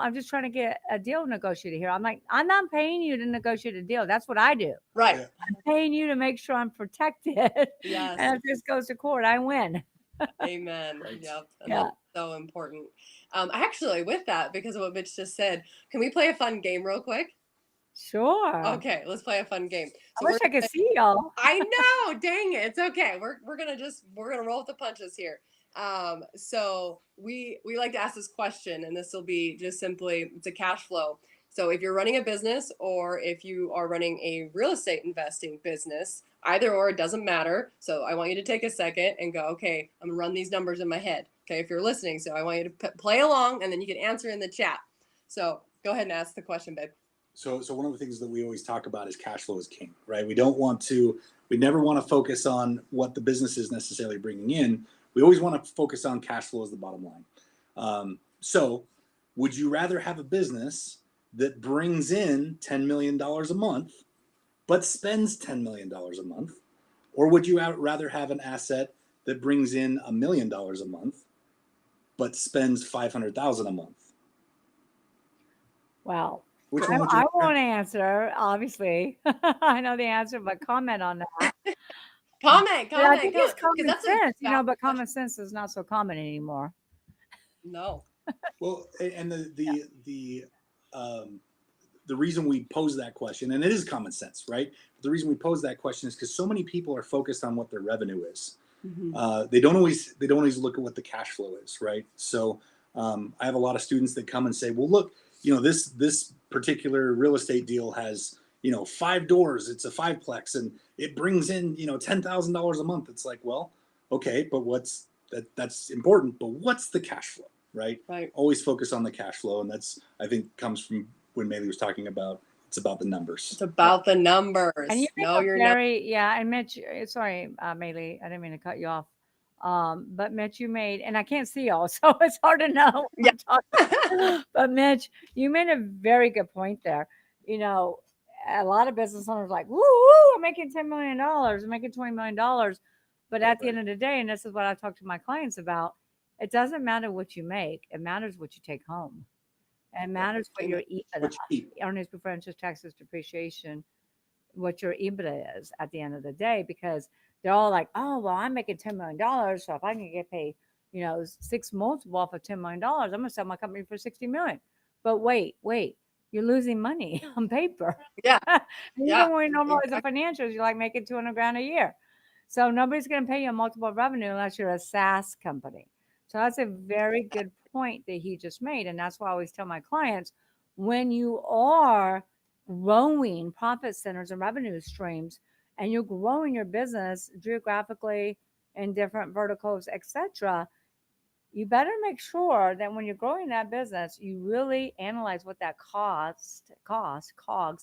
I'm just trying to get a deal negotiated here. I'm like, I'm not paying you to negotiate a deal. That's what I do. Right. Yeah. I'm paying you to make sure I'm protected. Yes. And if this goes to court, I win. Amen. Right. Yep. And Yeah, that's so important. Actually, with that, because of what Mitch just said, can we play a fun game real quick? sure. Okay, let's play a fun game. I So wish we're I could see y'all. I know, dang it. It's okay. We're gonna roll with the punches here. So we like to ask this question, and this will be just simply it's a cash flow. So if you're running a business or if you are running a real estate investing business, either or it doesn't matter. So I want you to take a second and go, okay, I'm gonna run these numbers in my head. Okay, if you're listening, so I want you to play along, and then you can answer in the chat. So go ahead and ask the question, babe. So one of the things that we always talk about is cash flow is king, right? We never want to focus on what the business is necessarily bringing in. We always want to focus on cash flow as the bottom line. So would you rather have a business that brings in $10 million a month, but spends $10 million a month? Or would you rather have an asset that brings in $1 million a month, but spends 500,000 a month? Well, Which I, one would you I rather? won't answer, obviously. I know the answer, but comment on that. Comment, But I comment, think it's because common that's a sense, valid but question. common sense is not so common anymore. No. Well, and the reason we pose that question, and it is common sense, right? The reason we pose that question is because so many people are focused on what their revenue is. Mm-hmm. They don't always look at what the cash flow is, right? So I have a lot of students that come and say, well, look, this particular real estate deal has 5 doors. It's a fiveplex, and it brings in $10,000 a month. It's like, well, okay, but that's important, but what's the cash flow, right? Right. Always focus on the cash flow, and that's, I think, comes from when Maeli was talking about it's about the numbers. It's about the And you numbers. make Know a your numbers. very, yeah, and Mitch, sorry, Maylee, I didn't mean to cut you off. But Mitch, you made, and I can't see y'all, so it's hard to know when Yeah. I'm talking. But Mitch, you made a very good point there. You know, a lot of business owners are like, woo, woo, I'm making $10 million, I'm making $20 million. But at the Right. end of the day, and this is what I talk to my clients about, it doesn't matter what you make, it matters what you take home. It Yeah. matters what Amen. your EBITDA, What you keep. earnings before interest, taxes, depreciation, what your EBITDA is at the end of the day, because they're all like, oh, well, I'm making $10 million. So if I can get paid, six multiple off of $10 million, I'm going to sell my company for 60 million. But wait, you're losing money on paper. Yeah. And Yeah. even when you normalize the Exactly. financials, you're like making 200 grand a year. So nobody's going to pay you a multiple of revenue unless you're a SaaS company. So that's a very good point that he just made. And that's why I always tell my clients, when you are growing profit centers and revenue streams, and you're growing your business geographically in different verticals, etc., you better make sure that when you're growing that business, you really analyze what that cogs,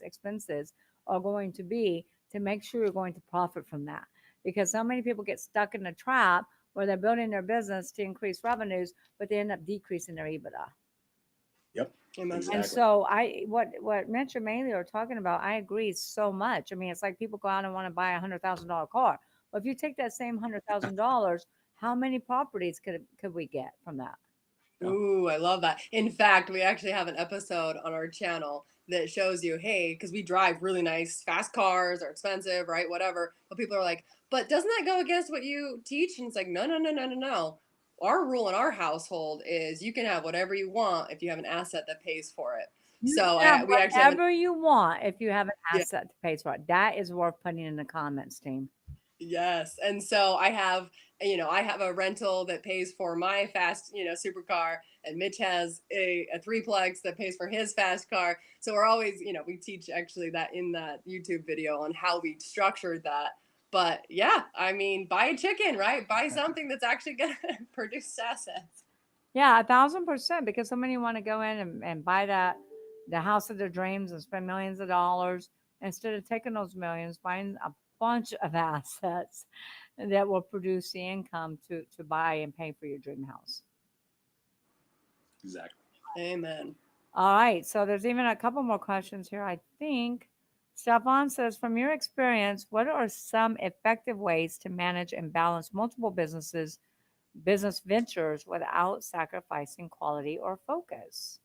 expenses are going to be, to make sure you're going to profit from that. Because so many people get stuck in a trap where they're building their business to increase revenues, but they end up decreasing their EBITDA. Yep. Amen. And Exactly. so what Mitch and Maeli are talking about, I agree so much. I mean, it's like people go out and want to buy $100,000 car. Well, if you take that same $100,000, how many properties could we get from that? Yeah. Ooh, I love that. In fact, we actually have an episode on our channel that shows you, hey, because we drive really nice, fast cars, are expensive, right? Whatever. But people are like, but doesn't that go against what you teach? And it's like, no, no, no, no, no, no. Our rule in our household is you can have whatever you want if you have an asset that pays for it. You So can have we actually have an, whatever you want if you have an yeah. asset that pays for it. That is worth putting in the comments, team. Yes. And so I have, I have a rental that pays for my fast, supercar, and Mitch has a threeplex that pays for his fast car. So we're always, we teach actually that in that YouTube video on how we structured that. But yeah, I mean, buy a chicken, right? Buy something that's actually going to produce assets. Yeah, 1,000%. Because so many want to go in and buy the house of their dreams and spend millions of dollars instead of taking those millions, buying a bunch of assets that will produce the income to buy and pay for your dream house. Exactly. Amen. All right. So there's even a couple more questions here, I think. Stefan says, from your experience, what are some effective ways to manage and balance multiple business ventures without sacrificing quality or focus?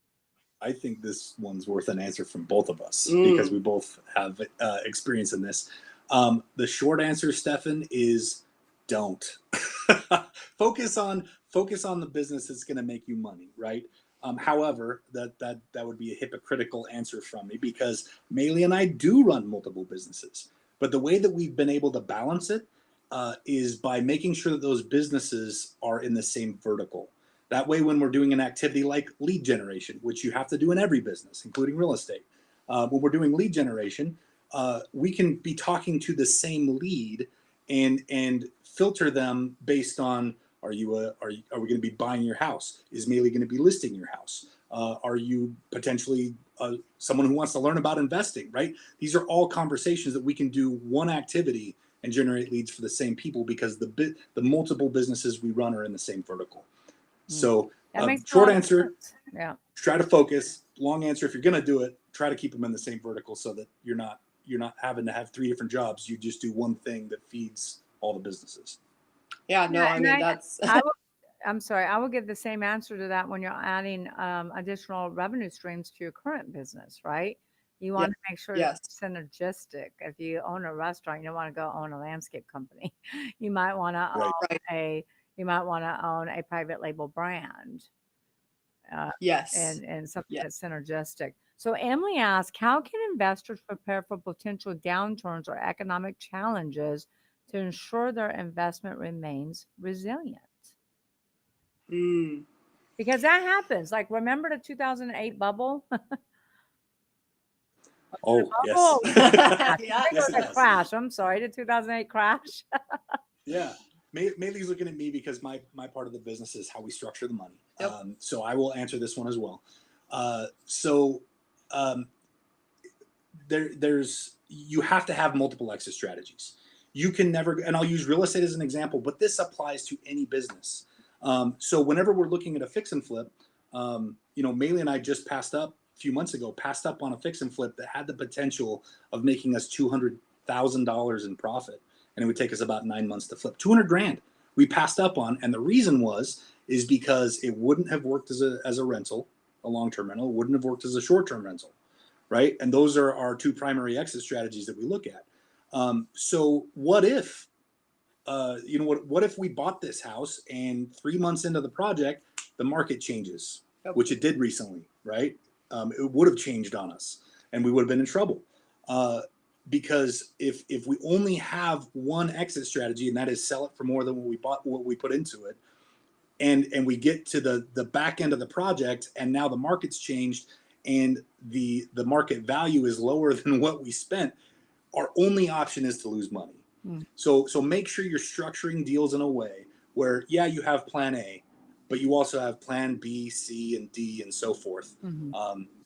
I think this one's worth an answer from both of us because Mm. we both have experience in this. The short answer, Stefan, is don't. Focus on the business that's going to make you money, right? However, that would be a hypocritical answer from me because Maeli and I do run multiple businesses, but the way that we've been able to balance it is by making sure that those businesses are in the same vertical. That way, when we're doing an activity like lead generation, which you have to do in every business, including real estate, when we're doing lead generation, we can be talking to the same lead and filter them based on are we going to be buying your house? Is Maeli going to be listing your house? Are you potentially someone who wants to learn about investing? Right? These are all conversations that we can do one activity and generate leads for the same people because the multiple businesses we run are in the same vertical. Mm. So, That makes a short lot of answer, sense. Yeah. try to focus. Long answer, if you're going to do it, try to keep them in the same vertical so that you're not having to have 3 different jobs. You just do one thing that feeds all the businesses. Yeah, no, Yeah, I and mean, that's, I'm sorry, I will give the same answer to that when you're adding additional revenue streams to your current business, right? You yeah, want to make sure that yes, it's synergistic. If you own a restaurant, you don't want to go own a landscape company. You might want to Right. own right. a private label brand, uh, Yes, and something yes. that's synergistic. So Emily asked, how can investors prepare for potential downturns or economic challenges to ensure their investment remains resilient? Mm. Because that happens. Like, remember the 2008 bubble? Oh, yes. Oh, it was a crash. I think it Yes, was it a has. crash. I'm sorry, the 2008 crash. Yeah. Mailey's looking at me because my part of the business is how we structure the money. Yep. So I will answer this one as well. So um, there's you have to have multiple exit strategies. You can never, and I'll use real estate as an example, but this applies to any business. So whenever we're looking at a fix and flip, Mailey and I just passed up a few months ago, passed up on a fix and flip that had the potential of making us $200,000 in profit, and it would take us about 9 months to flip 200 grand. We passed up on, and the reason is because it wouldn't have worked as a rental, a long term rental, it wouldn't have worked as a short term rental, right? And those are our 2 primary exit strategies that we look at. So what if, what if we bought this house and 3 months into the project, the market changes, Yep. which it did recently, right? It would have changed on us, and we would have been in trouble. Because if we only have one exit strategy, and that is sell it for more than what we put into it, and we get to the back end of the project, and now the market's changed, and the market value is lower than what we spent, our only option is to lose money. Mm. So make sure you're structuring deals in a way where, yeah, you have plan A, but you also have plan B, C, and D, and so forth.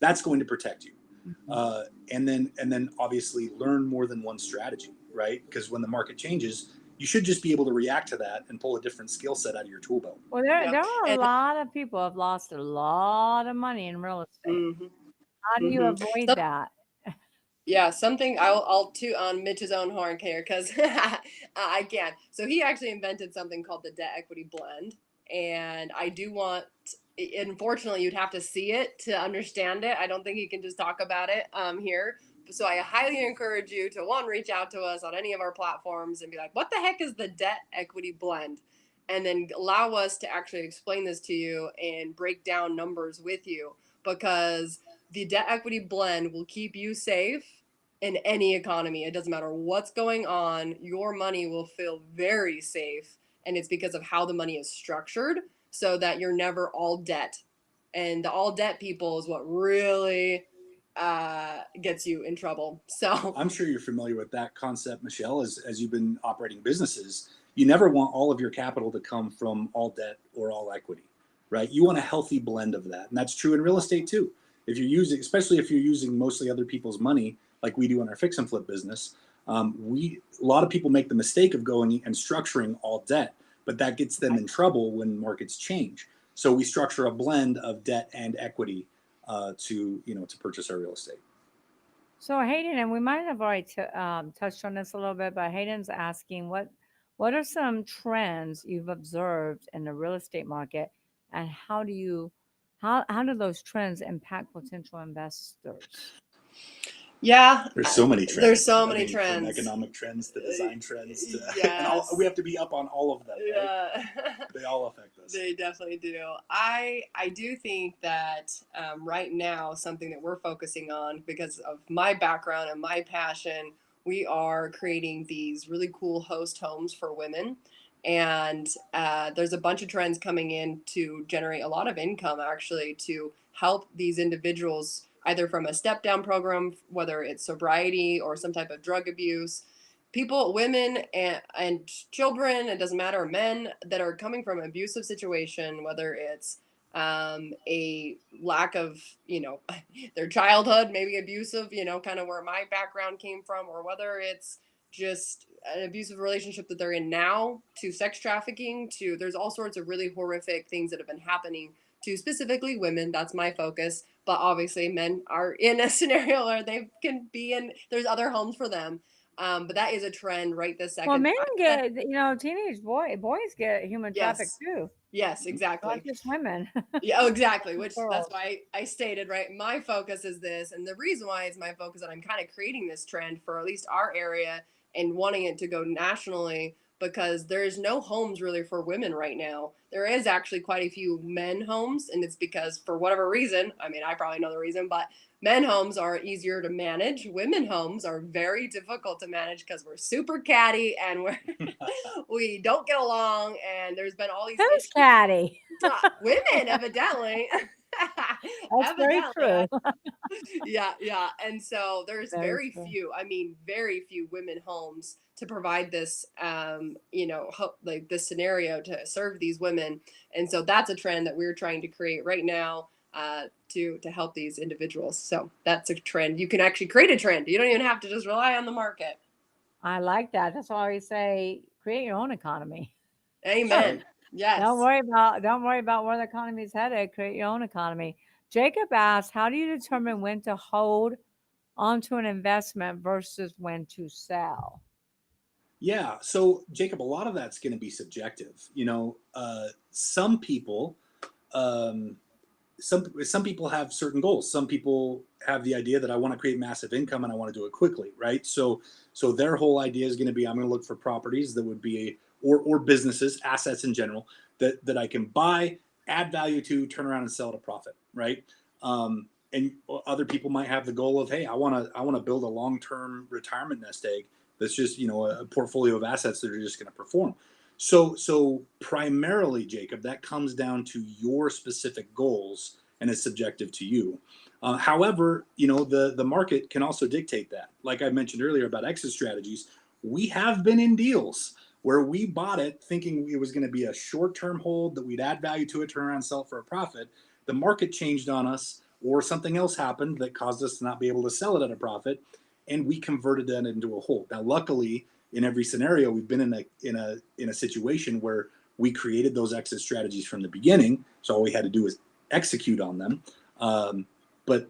That's going to protect you. And then obviously learn more than one strategy, right? Because when the market changes, you should just be able to react to that and pull a different skill set out of your tool belt. Well, Yeah. there are a And lot of people have lost a lot of money in real estate. mm-hmm, How do you mm-hmm. avoid that? Yeah, something I'll toot on Mitch's own horn here because I can. So he actually invented something called the debt equity blend, and I do want unfortunately, you'd have to see it to understand it. I don't think you can just talk about it here. So I highly encourage you to one, reach out to us on any of our platforms and be like, what the heck is the debt equity blend? And then allow us to actually explain this to you and break down numbers with you, because the debt equity blend will keep you safe in any economy. It doesn't matter what's going on, your money will feel very safe. And it's because of how the money is structured, so that you're never all debt. And the all debt people is what really gets you in trouble. So I'm sure you're familiar with that concept, Michelle, as you've been operating businesses. You never want all of your capital to come from all debt or all equity, right? You want a healthy blend of that. And that's true in real estate too. If you're using, especially if you're using mostly other people's money, like we do in our fix and flip business, a lot of people make the mistake of going and structuring all debt, but that gets them in trouble when markets change. So we structure a blend of debt and equity to purchase our real estate. So Hayden, and we might have already touched on this a little bit, but Hayden's asking what are some trends you've observed in the real estate market, and how do those trends impact potential investors? yeah, There's so many there's trends. so I many mean, from trends. economic trends to design trends to, and we Yes. have to be up on all of them, right? Yeah. They all affect us. They definitely do. I do think that right now, something that we're focusing on because of my background and my passion, we are creating these really cool host homes for women. And there's a bunch of trends coming in to generate a lot of income, actually, to help these individuals either from a step down program, whether it's sobriety or some type of drug abuse. People, women, and children, it doesn't matter, men that are coming from an abusive situation, whether it's a lack of, their childhood, maybe abusive, kind of where my background came from, or whether it's just an abusive relationship that they're in now, to sex trafficking, to there's all sorts of really horrific things that have been happening to specifically women. That's my focus. But obviously, men are in a scenario where they can be in, there's other homes for them. But that is a trend right this Well, second. men get, teenage boys get human trafficked Yes, too, yes, not exactly. just women. Yeah, oh, exactly. Which that's Girls. why I stated, right. My focus is this, and the reason why it's my focus that I'm kind of creating this trend for at least our area and wanting it to go nationally, because there's no homes really for women right now. There is actually quite a few men homes, and it's because for whatever reason, I mean, I probably know the reason, but men homes are easier to manage. Women homes are very difficult to manage because we're super catty and we don't get along, and there's been all these Who's issues. catty? Women, evidently. That's very Evidently. true. Yeah, yeah. And so there's Very very true. few, I mean, very few women homes to provide this, like this scenario to serve these women. And so that's a trend that we're trying to create right now to help these individuals. So that's a trend. You can actually create a trend. You don't even have to just rely on the market. I like that. That's why we say create your own economy. Amen. Yes. Don't worry about where the economy's headed. Create your own economy. Jacob asked, how do you determine when to hold onto an investment versus when to sell? Yeah. So, Jacob, a lot of that's going to be subjective. Some people, um, some people have certain goals. Some people have the idea that I want to create massive income and I want to do it quickly, right? So their whole idea is going to be I'm going to look for properties that would be or businesses, assets in general that I can buy, add value to, turn around and sell at a profit, right? And other people might have the goal of, hey, I want to build a long-term retirement nest egg that's just a portfolio of assets that are just going to perform. So primarily, Jacob, that comes down to your specific goals and is subjective to you. However, the market can also dictate that. Like I mentioned earlier about exit strategies, we have been in deals where we bought it thinking it was going to be a short-term hold that we'd add value to it, turn around, sell it for a profit. The market changed on us, or something else happened that caused us to not be able to sell it at a profit, and we converted that into a hold. Now, luckily, in every scenario, we've been in a situation where we created those exit strategies from the beginning. So all we had to do is execute on them. But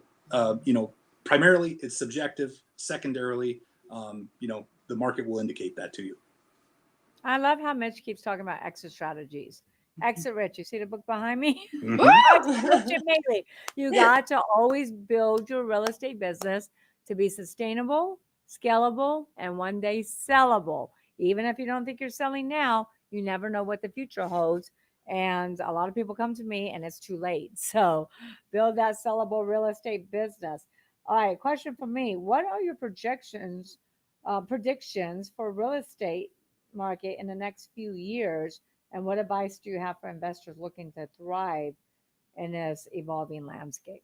primarily it's subjective. Secondarily, the market will indicate that to you. I love how Mitch keeps talking about exit strategies. Exit Rich. You see the book behind me? Mhm. Exit Rich and Maeli. You got to always build your real estate business to be sustainable, scalable, and one day sellable. Even if you don't think you're selling now, you never know what the future holds. And a lot of people come to me and it's too late. So build that sellable real estate business. All right, question for me. What are your predictions for real estate market in the next few years? And what advice do you have for investors looking to thrive in this evolving landscape?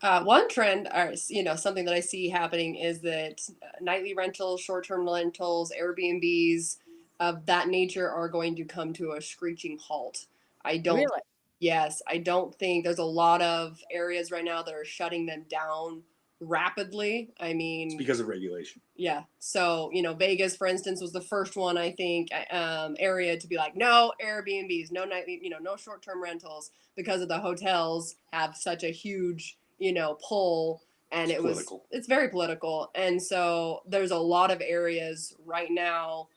One trend, or something that I see happening is that nightly rentals, short-term rentals, Airbnbs of that nature are going to come to a screeching halt. I don't. Really? Yes, I don't think there's a lot of areas right now that are shutting them down rapidly. I It's mean, because of regulation. yeah. So, Vegas, for instance, was the first one, I think, area to be like, no Airbnbs, no nightly, no short term rentals because of the hotels have such a huge, pull. And It's political. it's very political. And so there's a lot of areas right now,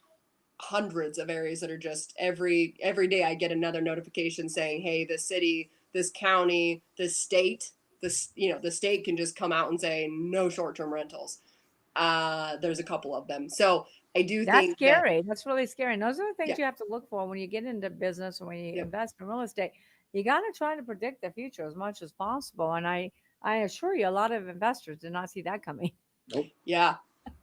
hundreds of areas that are just every day I get another notification saying, hey, this city, this county, this state, the state can just come out and say no short term rentals. There's a couple of them. So I do That's think that, scary. That's really scary. And those are the yeah, things you have to look for when you get into business or when you yep, invest in real estate. You got to try to predict the future as much as possible. And I assure you, a lot of investors did not see that coming. Nope. yeah,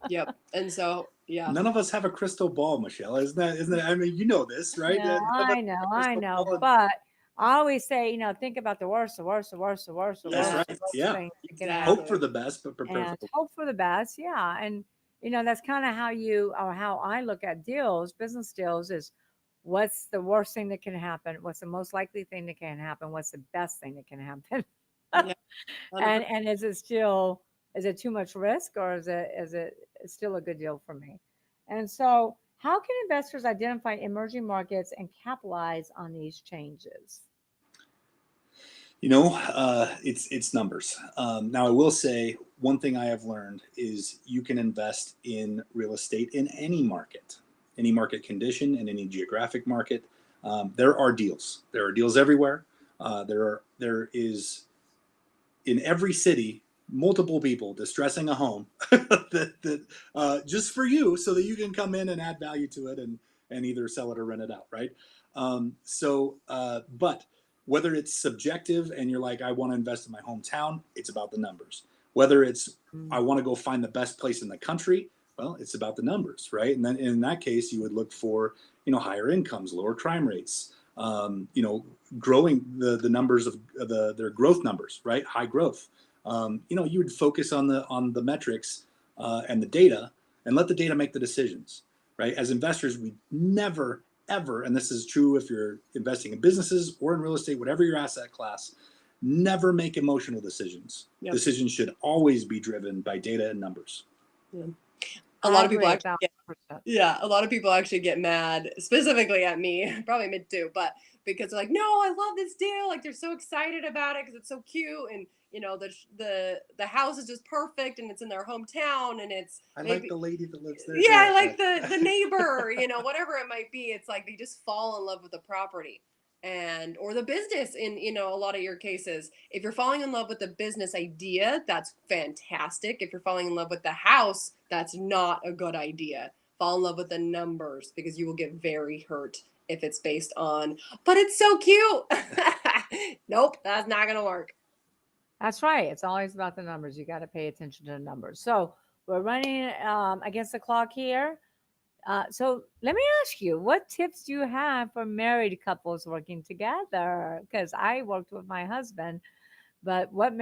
yep. And so, yeah, None of us have a crystal ball, Michelle. Isn't that? I mean, you know this, right? Yeah, None of us I have know, a I crystal know. ball. But I always say, think about the worst, the worst, the worst, the worst, the That's worst, yeah, the right. worst Yeah. thing that can Hope for happen exactly. the best, but prepare for and the hope for the best. Yeah. And, that's kind of how you or how I look at deals, business deals is what's the worst thing that can happen? What's the most likely thing that can happen? What's the best thing that can happen? Yeah, 100%. And is it too much risk or is it still a good deal for me? And so how can investors identify emerging markets and capitalize on these changes? It's numbers. Now, I will say one thing I have learned is you can invest in real estate in any market condition, in any geographic market. There are deals. There are deals everywhere. There is in every city multiple people distressing a home that just for you, so that you can come in and add value to it and either sell it or rent it out, right? But whether it's subjective and you're like, I want to invest in my hometown, it's about the numbers. Whether it's I Mm. want to go find the best place in the country, well, it's about the numbers, right? And then in that case, you would look for higher incomes, lower crime rates, growing the numbers of their growth numbers, right? High growth. You would focus on the metrics and the data, and let the data make the decisions, right? As investors, we never ever, and this is true if you're investing in businesses or in real estate, whatever your asset class, never make emotional decisions. Yep. Decisions should always be driven by data and numbers. Yeah. A I lot of people agree a actually thousand get, percent. yeah, a lot of people actually get mad, specifically at me, probably me too, but because they're like, no, I love this deal. Like they're so excited about it because it's so cute. And, the house is just perfect and it's in their hometown and it's I like maybe, the lady that lives there. yeah, Go I ahead. like the neighbor, whatever it might be. It's like they just fall in love with the property and or the business in a lot of your cases. If you're falling in love with the business idea, that's fantastic. If you're falling in love with the house, that's not a good idea. Fall in love with the numbers because you will get very hurt if it's based on, but it's so cute. Nope, that's not gonna work. That's right. It's always about the numbers. You got to pay attention to the numbers. So we're running against the clock here. So let me ask you, what tips do you have for married couples working together? Because I worked with my husband, but what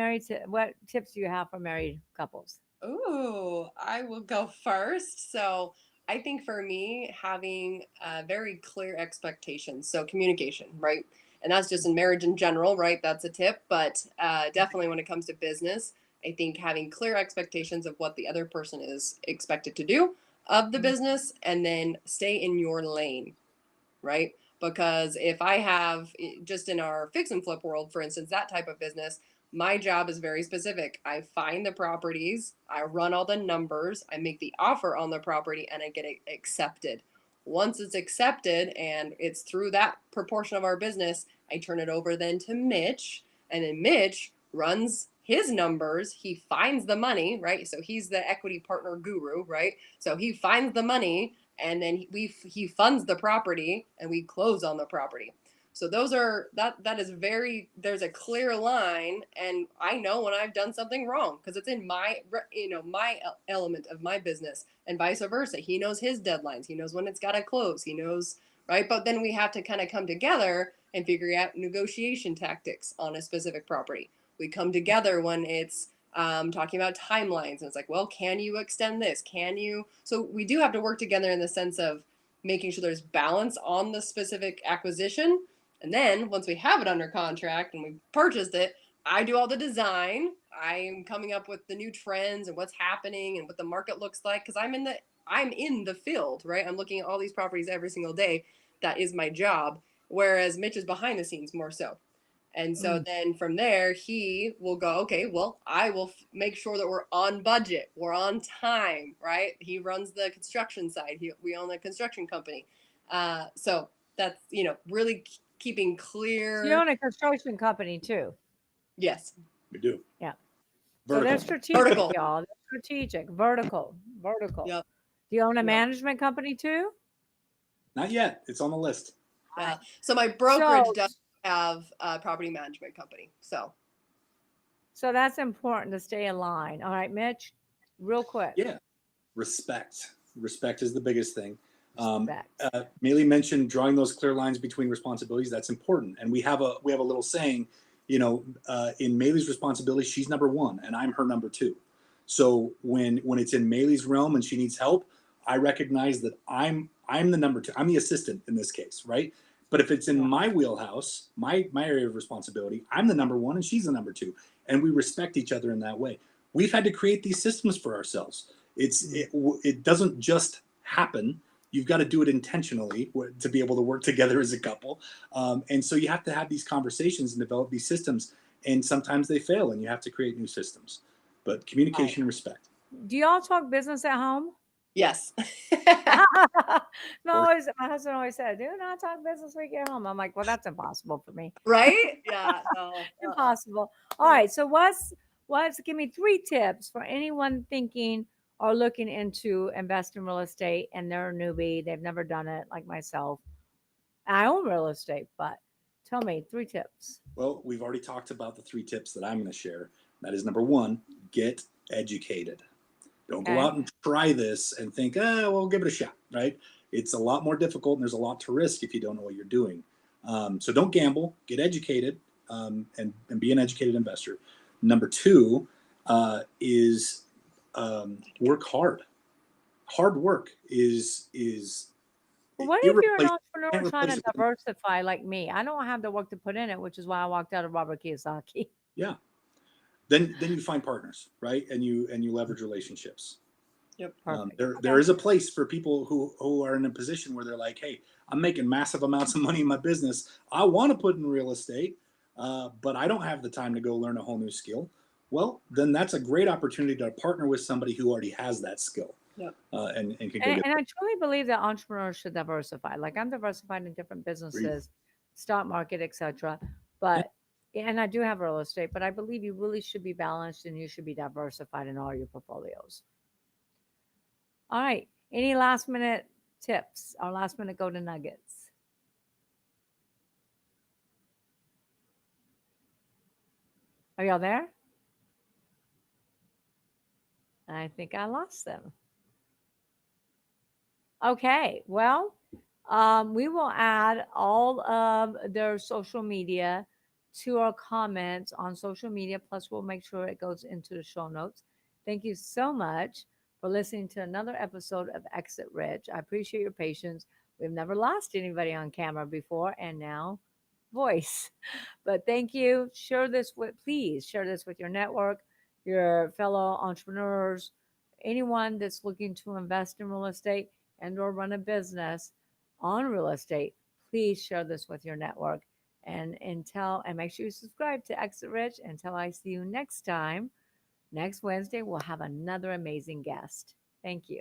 tips do you have for married couples? Ooh, I will go first. So I think for me, having very clear expectations. So communication, right? And that's just in marriage in general, right? That's a tip. But definitely when it comes to business, I think having clear expectations of what the other person is expected to do of the Mm. business and then stay in your lane, right? Because if I have just in our fix and flip world, for instance, that type of business, my job is very specific. I find the properties, I run all the numbers, I make the offer on the property, and I get it accepted. Once it's accepted and it's through that proportion of our business, I turn it over then to Mitch, and then Mitch runs his numbers. He finds the money, right? So he's the equity partner guru, right? So he finds the money, and then he funds the property, and we close on the property. So those are that is very, there's a clear line, and I know when I've done something wrong because it's in my, my element of my business, and vice versa. He knows his deadlines. He knows when it's got to close. He knows, right? But then we have to kind of come together and figure out negotiation tactics on a specific property. We come together when it's talking about timelines, and it's like, well, can you extend this? Can you? So we do have to work together in the sense of making sure there's balance on the specific acquisition. And then once we have it under contract and we purchased it, I do all the design. I'm coming up with the new trends and what's happening and what the market looks like, because I'm in the field, right? I'm looking at all these properties every single day. That is my job. Whereas Mitch is behind the scenes more so. And so then from there, he will go, okay, well, I will make sure that we're on budget, we're on time, right? He runs the construction side. We own a construction company. So that's, really keeping So you clear. own a construction company too. Yes. We do. Yeah. So they're Vertical. strategic, Vertical. y'all. They're strategic. Vertical. Vertical. Yep. Do you own a Yep. management company too? Not yet. It's on the list. Yeah. So my brokerage So, does have a property management company. So so that's important to stay aligned. All right, Mitch, real quick. Yeah. Respect. Respect is the biggest thing. Respect. Maeli mentioned drawing those clear lines between responsibilities. That's important. And we have a little saying, in Maeli's responsibility, she's number one and I'm her number two. So when it's in Maeli's realm and she needs help, I recognize that I'm the number two. I'm the assistant in this case, right? But if it's in my wheelhouse, my area of responsibility, I'm the number one and she's the number two. And we respect each other in that way. We've had to create these systems for ourselves. It doesn't just happen. You've got to do it intentionally to be able to work together as a couple. And so you have to have these conversations and develop these systems. And sometimes they fail and you have to create new systems. But communication and respect. Do y'all talk business at home? yes. My husband always said, "Do not talk business when you get home." I'm like, "Well, that's impossible for me." Right? Yeah. No. Impossible. All right. So give me 3 tips for anyone thinking or looking into invest in real estate and they're a newbie, they've never done it like myself. I own real estate, but tell me 3 tips. Well, we've already talked about the 3 tips that I'm going to share. That is number one, get educated. Don't go out and try this and think, well, give it a shot, right? It's a lot more difficult and there's a lot to risk if you don't know what you're doing. So don't gamble, get educated, and be an educated investor. Number 2 is work hard. Hard work is Well, what if you're an entrepreneur can't trying replace to it with- diversify like me? I don't have the work to put in it, which is why I walked out of Robert Kiyosaki. Yeah. Then you find partners, right? And you leverage relationships. Yep. There is a place for people who are in a position where they're like, hey, I'm making massive amounts of money in my business. I want to put in real estate, but I don't have the time to go learn a whole new skill. Well, then that's a great opportunity to partner with somebody who already has that skill. Yep. And can go And get I truly believe that entrepreneurs should diversify. Like I'm diversified in different businesses, stock market, etc. But and I do have real estate, but I believe you really should be balanced and you should be diversified in all your portfolios. All right. Any last minute tips or last minute go to nuggets? Are y'all there? I think I lost them. Okay. Well, we will add all of their social media to our comments on social media. Plus, we'll make sure it goes into the show notes. Thank you so much for listening to another episode of Exit Rich. I appreciate your patience. We've never lost anybody on camera before, and now voice. But thank you. Please share this with your network, your fellow entrepreneurs, anyone that's looking to invest in real estate and or run a business on real estate. Please share this with your network and make sure you subscribe to Exit Rich. Until I see you next time. Next Wednesday, we'll have another amazing guest. Thank you.